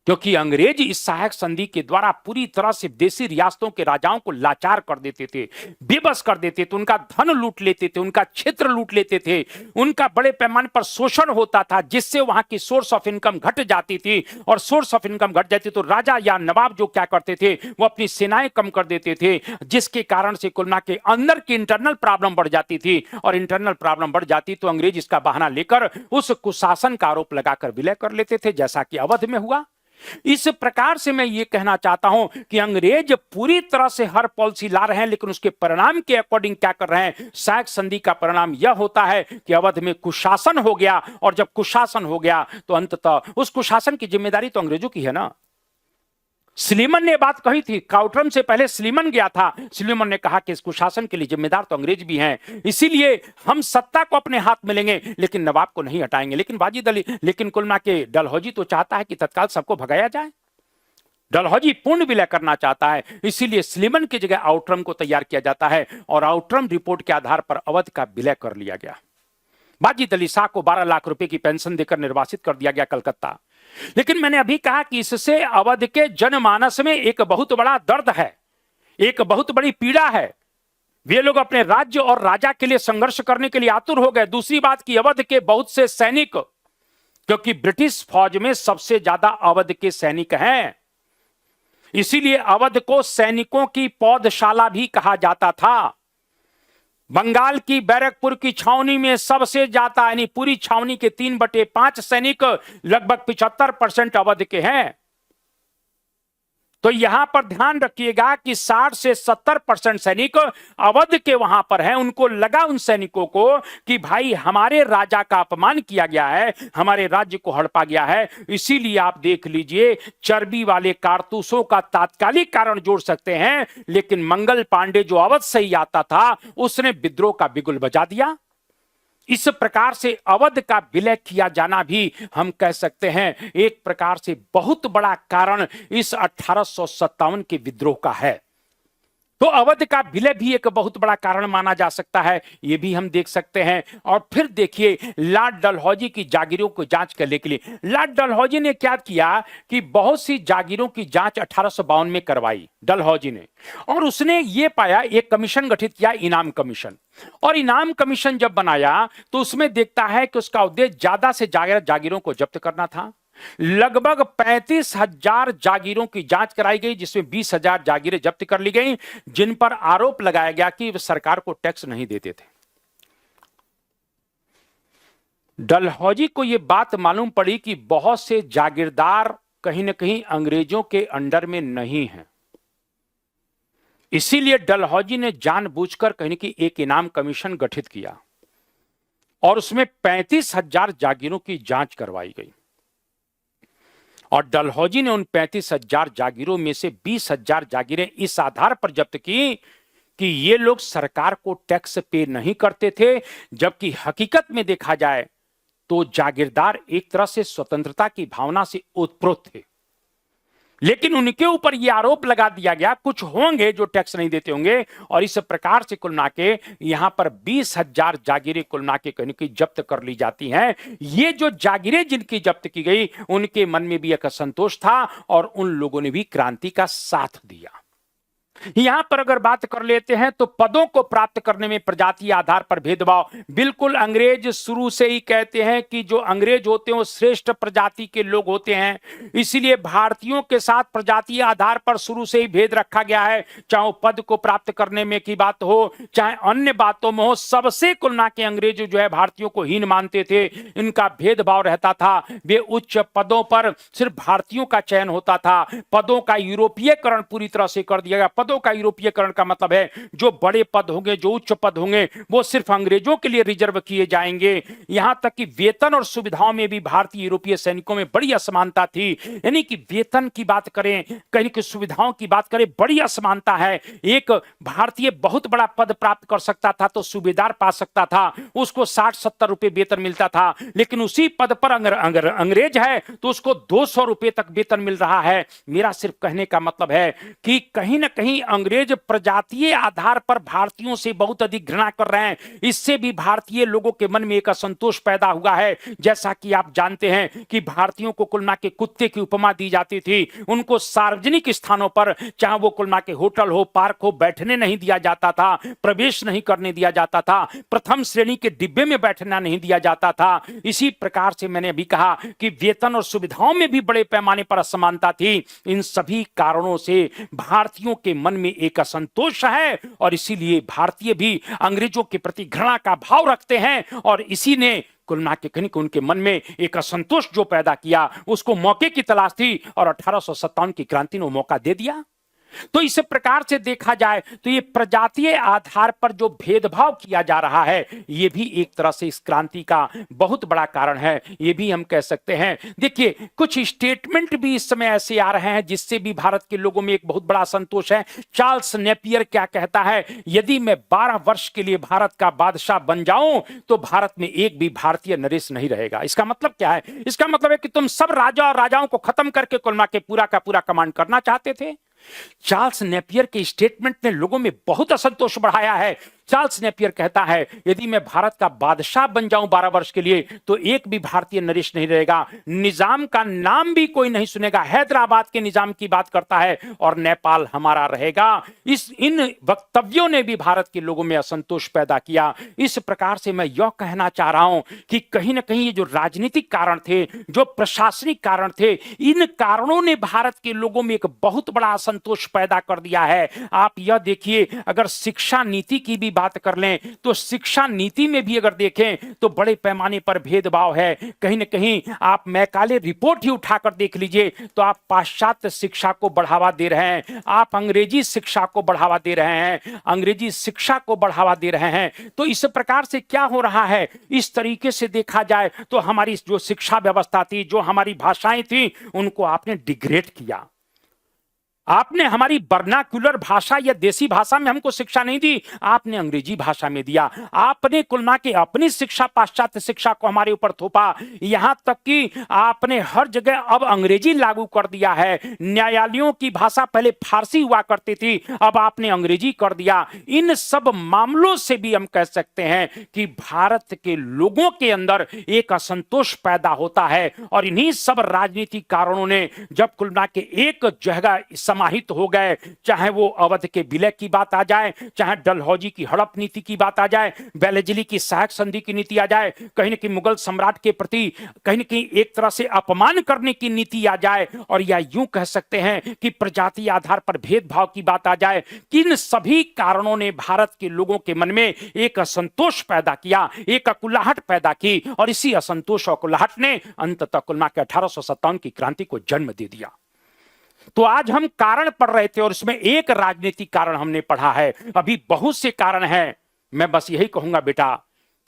क्योंकि अंग्रेज इस सहायक संधि के द्वारा पूरी तरह से देशी रियासतों के राजाओं को लाचार कर देते थे, बेबस कर देते थे, उनका धन लूट लेते थे, उनका क्षेत्र लूट लेते थे, उनका बड़े पैमाने पर शोषण होता था, जिससे वहां की सोर्स ऑफ इनकम घट जाती थी। और सोर्स ऑफ इनकम घट जाती तो राजा या नवाब जो क्या करते थे वो अपनी सेनाएं कम कर देते थे, जिसके कारण से कुल मिला के अंदर की इंटरनल प्रॉब्लम बढ़ जाती थी। और इंटरनल प्रॉब्लम बढ़ जाती तो अंग्रेज इसका बहाना लेकर उस कुशासन का आरोप लगाकर विलय कर लेते थे, जैसा कि अवध में हुआ। इस प्रकार से मैं ये कहना चाहता हूं कि अंग्रेज पूरी तरह से हर पॉलिसी ला रहे हैं, लेकिन उसके परिणाम के अकॉर्डिंग क्या कर रहे हैं। सहायक संधि का परिणाम यह होता है कि अवध में कुशासन हो गया, और जब कुशासन हो गया तो अंततः उस कुशासन की जिम्मेदारी तो अंग्रेजों की है ना। स्लीमन ने बात कही थी, काउटरम से पहले स्लीमन गया था, स्लीमन ने कहा कि इस कुशासन के लिए जिम्मेदार तो अंग्रेज भी हैं, इसीलिए हम सत्ता को अपने हाथ में लेंगे लेकिन नवाब को नहीं हटाएंगे। लेकिन वाजिद अली, लेकिन कुल मिला के डलहौजी तो चाहता है कि तत्काल सबको भगाया जाए, डलहौजी पूर्ण विलय करना चाहता है, इसीलिए स्लीमन की जगह आउटरम को तैयार किया जाता है और आउटरम रिपोर्ट के आधार पर अवध का विलय कर लिया गया। वाजिद अली शाह को 12 लाख रुपए की पेंशन देकर निर्वासित कर दिया गया कलकत्ता। लेकिन मैंने अभी कहा कि इससे अवध के जनमानस में एक बहुत बड़ा दर्द है, एक बहुत बड़ी पीड़ा है। वे लोग अपने राज्य और राजा के लिए संघर्ष करने के लिए आतुर हो गए। दूसरी बात कि अवध के बहुत से सैनिक, क्योंकि ब्रिटिश फौज में सबसे ज्यादा अवध के सैनिक हैं, इसीलिए अवध को सैनिकों की पौधशाला भी कहा जाता था। बंगाल की बैरकपुर की छावनी में सबसे ज्यादा, यानी पूरी छावनी के 3/5 सैनिक, लगभग 75% अवध के हैं। तो यहां पर ध्यान रखिएगा कि 60 से 70% सैनिक अवध के वहां पर हैं। उनको लगा, उन सैनिकों को, कि भाई हमारे राजा का अपमान किया गया है, हमारे राज्य को हड़पा गया है। इसीलिए आप देख लीजिए, चर्बी वाले कारतूसों का तात्कालिक कारण जोड़ सकते हैं, लेकिन मंगल पांडे जो अवध से ही आता था उसने विद्रोह का बिगुल बजा दिया। इस प्रकार से अवध का विलय किया जाना भी हम कह सकते हैं एक प्रकार से बहुत बड़ा कारण इस 1857 के विद्रोह का है। तो अवध का विलय भी एक बहुत बड़ा कारण माना जा सकता है, यह भी हम देख सकते हैं। और फिर देखिए लॉर्ड डलहौजी की जागीरों को जांच करने के लिए लॉर्ड डलहौजी ने क्या किया कि बहुत सी जागीरों की जांच 1852 में करवाई डलहौजी ने, और उसने ये पाया, एक कमीशन गठित किया, इनाम कमीशन। और इनाम कमीशन जब बनाया तो उसमें देखता है कि उसका उद्देश्य ज्यादा से ज्यादा जागीरों को जब्त करना था। लगभग 35,000 जागीरों की जांच कराई गई, जिसमें 20,000 जागीरें जब्त कर ली गई, जिन पर आरोप लगाया गया कि वे सरकार को टैक्स नहीं देते थे। डलहौजी को यह बात मालूम पड़ी कि बहुत से जागीरदार कहीं ना कहीं अंग्रेजों के अंडर में नहीं हैं, इसीलिए डलहौजी ने जानबूझकर कहीं कि एक इनाम कमीशन गठित किया और उसमें 35,000 जागीरों की जांच करवाई गई। और डलहौजी ने उन 35,000 जागीरों में से 20,000 जागीरें इस आधार पर जब्त की कि ये लोग सरकार को टैक्स पे नहीं करते थे, जबकि हकीकत में देखा जाए तो जागीरदार एक तरह से स्वतंत्रता की भावना से ओतप्रोत थे। लेकिन उनके ऊपर यह आरोप लगा दिया गया कुछ होंगे जो टैक्स नहीं देते होंगे, और इस प्रकार से कुल मिला यहां पर 20,000 जागीरें कुल मिला के कहीं जब्त कर ली जाती हैं। ये जो जागीरें जिनकी जब्त की गई उनके मन में भी एक असंतोष था और उन लोगों ने भी क्रांति का साथ दिया। यहां पर अगर बात कर लेते हैं तो पदों को प्राप्त करने में प्रजातीय आधार पर भेदभाव, बिल्कुल अंग्रेज शुरू से ही कहते हैं कि जो अंग्रेज होते हैं वो श्रेष्ठ प्रजाति के लोग होते हैं, इसीलिए भारतीयों के साथ प्रजातीय आधार पर शुरू से ही भेद रखा गया है। चाहे वो पद को प्राप्त करने में की बात हो चाहे अन्य बातों में हो, सबसे कुल ना के अंग्रेज जो है भारतीयों को हीन मानते थे, इनका भेदभाव रहता था। वे उच्च पदों पर सिर्फ भारतीयों का चयन होता था, पदों का यूरोपीयकरण पूरी तरह से कर दिया गया। पदों का यूरोपीयकरण का मतलब है जो बड़े पद होंगे, जो उच्च पद होंगे, वो सिर्फ अंग्रेजों के लिए रिजर्व किए जाएंगे। यहां तक कि वेतन और सुविधाओं में भी भारतीय यूरोपीय सैनिकों में बड़ी असमानता थी। यानी कि वेतन की बात करें, कहीं की सुविधाओं की बात करें, बड़ी असमानता है। एक भारतीय बहुत बड़ा पद प्राप्त कर सकता था तो सूबेदार पा सकता था, उसको 60-70 रुपए वेतन मिलता था, लेकिन उसी पद पर अगर अंग्रेज है तो उसको 200 रुपए तक वेतन मिल रहा है। मेरा सिर्फ कहने का मतलब है कि कहीं ना कहीं अंग्रेज प्रजातीय आधार पर भारतीयों से बहुत अधिक घृणा कर रहे हैं। इससे भी भारतीय लोगों के मन में एक असंतोष पैदा हुआ है। जैसा कि आप जानते हैं कि भारतीयों को कुल मिला के कुत्ते की उपमा दी जाती थी, उनको सार्वजनिक स्थानों पर, चाहे वो कुल मिला के होटल हो, पार्क हो, बैठने नहीं दिया जाता था, प्रवेश नहीं करने दिया जाता था, प्रथम श्रेणी के डिब्बे में बैठना नहीं दिया जाता था। इसी प्रकार से मैंने अभी कहा कि वेतन और सुविधाओं में भी बड़े पैमाने पर असमानता थी। इन सभी कारणों से भारतीयों के मन में एक असंतोष है और इसीलिए भारतीय भी अंग्रेजों के प्रति घृणा का भाव रखते हैं, और इसी ने कुल मिला के कहीं उनके मन में एक असंतोष जो पैदा किया, उसको मौके की तलाश थी और 1857 की क्रांति ने मौका दे दिया। तो इस प्रकार से देखा जाए तो ये प्रजातीय आधार पर जो भेदभाव किया जा रहा है, ये भी एक तरह से इस क्रांति का बहुत बड़ा कारण है, ये भी हम कह सकते हैं। देखिए कुछ स्टेटमेंट भी इस समय ऐसे आ रहे हैं जिससे भी भारत के लोगों में एक बहुत बड़ा संतोष है। चार्ल्स नेपियर क्या कहता है, यदि मैं 12 वर्ष के लिए भारत का बादशाह बन जाऊं तो भारत में एक भी भारतीय नरेश नहीं रहेगा। इसका मतलब क्या है? इसका मतलब है कि तुम सब राजा और राजाओं को खत्म करके कुल मिला के पूरा का पूरा कमांड करना चाहते थे। चार्ल्स नेपियर के स्टेटमेंट ने लोगों में बहुत असंतोष बढ़ाया है। चार्ल्स नेपियर कहता है यदि मैं भारत का बादशाह बन जाऊं 12 वर्ष के लिए तो एक भी भारतीय नरेश नहीं रहेगा, निजाम का नाम भी कोई नहीं सुनेगा। हैदराबाद के निजाम की बात करता है और नेपाल हमारा रहेगा। इन वक्तव्यों ने भी भारत के लोगों में असंतोष पैदा किया। इस प्रकार से मैं यह कहना चाह रहा हूं कि कहीं ना कहीं ये जो राजनीतिक कारण थे, जो प्रशासनिक कारण थे, इन कारणों ने भारत के लोगों में एक बहुत बड़ा असंतोष पैदा कर दिया है। आप यह देखिए, अगर शिक्षा नीति की भी बात कर लें तो शिक्षा नीति में भी अगर देखें तो बड़े पैमाने पर भेदभाव है। कहीं ना कहीं आप मैकाले रिपोर्ट ही उठाकर देख लीजिए तो आप पाश्चात्य शिक्षा को बढ़ावा दे रहे हैं, आप अंग्रेजी शिक्षा को बढ़ावा दे रहे हैं, अंग्रेजी शिक्षा को बढ़ावा दे रहे हैं। तो इस प्रकार से क्या हो रहा है, इस तरीके से देखा जाए तो हमारी जो शिक्षा व्यवस्था थी, जो हमारी भाषाएं थी, उनको आपने डिग्रेड किया। आपने हमारी वर्नाक्युलर भाषा या देसी भाषा में हमको शिक्षा नहीं दी, आपने अंग्रेजी भाषा में दिया। आपने कुल मिला के अपनी शिक्षा, पाश्चात्य शिक्षा को हमारे ऊपर थोपा। यहां तक कि आपने हर जगह अब अंग्रेजी लागू कर दिया है। न्यायालयों की भाषा पहले फारसी हुआ करती थी, अब आपने अंग्रेजी कर दिया। इन सब मामलों से भी हम कह सकते हैं कि भारत के लोगों के अंदर एक असंतोष पैदा होता है। और इन्हीं सब राजनीतिक कारणों ने जब कुल मिला के एक जगह समाहित हो गए, चाहे वो अवध के विलय की बात आ जाए, चाहे डलहौजी की हड़प नीति की बात आ जाए, बेलेजली की सहायक संधि की नीति आ जाए, कहीं न कहीं मुगल सम्राट के प्रति कहीं न कहीं एक तरह से अपमान करने की नीति आ जाए, और या यूं कह सकते हैं कि प्रजाति आधार पर भेदभाव की बात आ जाए, किन सभी कारणों ने भारत के लोगों के मन में एक असंतोष पैदा किया, एक अकुलाहट पैदा की, और इसी असंतोष और अकुलाहट ने अंततः कुल मिलाकर 1857 की क्रांति को जन्म दे दिया। तो आज हम कारण पढ़ रहे थे और इसमें एक राजनीतिक कारण हमने पढ़ा है, अभी बहुत से कारण हैं। मैं बस यही कहूंगा बेटा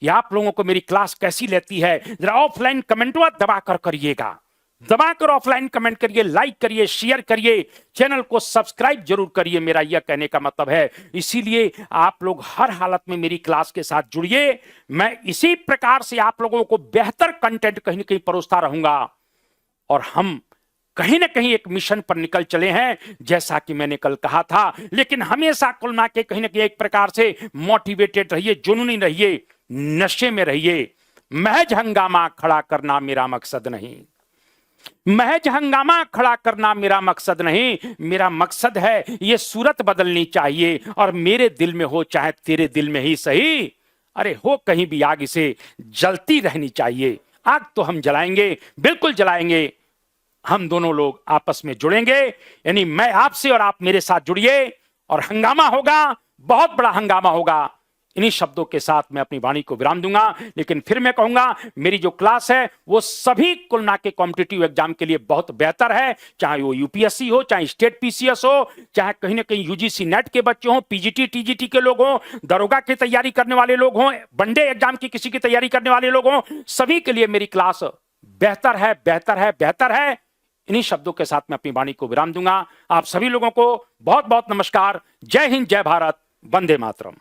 कि आप लोगों को मेरी क्लास कैसी लगती है, जरा ऑफलाइन कमेंटवा दबा कर करिएगा, दबाकर ऑफलाइन कमेंट करिए, लाइक करिए, शेयर करिए, चैनल को सब्सक्राइब जरूर करिए। मेरा यह कहने का मतलब है, इसीलिए आप लोग हर हालत में मेरी क्लास के साथ जुड़िए। मैं इसी प्रकार से आप लोगों को बेहतर कंटेंट कहीं ना कहीं परोसता रहूंगा, और हम कहीं ना कहीं एक मिशन पर निकल चले हैं, जैसा कि मैंने कल कहा था। लेकिन हमेशा कुल मिला के कहीं ना कहीं एक प्रकार से मोटिवेटेड रहिए, जुनूनी रहिए, नशे में रहिए। महज हंगामा खड़ा करना मेरा मकसद नहीं, महज हंगामा खड़ा करना मेरा मकसद नहीं। मेरा मकसद है ये सूरत बदलनी चाहिए, और मेरे दिल में हो चाहे तेरे दिल में ही सही, अरे हो कहीं भी आग इसे जलती रहनी चाहिए। आग तो हम जलाएंगे, बिल्कुल जलाएंगे। हम दोनों लोग आपस में जुड़ेंगे, यानी मैं आपसे और आप मेरे साथ जुड़िए, और हंगामा होगा, बहुत बड़ा हंगामा होगा। इन्हीं शब्दों के साथ मैं अपनी वाणी को विराम दूंगा। लेकिन फिर मैं कहूंगा, मेरी जो क्लास है वो सभी कुल मिला के कॉम्पिटिटिव एग्जाम के लिए बहुत बेहतर है, चाहे वो यूपीएससी हो, चाहे स्टेट पीसीएस हो, चाहे कहीं ना कहीं यूजीसी नेट के बच्चे हो, पीजीटी टीजीटी के लोग हो, दरोगा की तैयारी करने वाले लोग हो, वनडे एग्जाम की किसी की तैयारी करने वाले लोग हो, सभी के लिए मेरी क्लास बेहतर है, बेहतर है, बेहतर है। इन्हीं शब्दों के साथ मैं अपनी वाणी को विराम दूंगा। आप सभी लोगों को बहुत बहुत नमस्कार। जय हिंद, जय भारत, वंदे मातरम।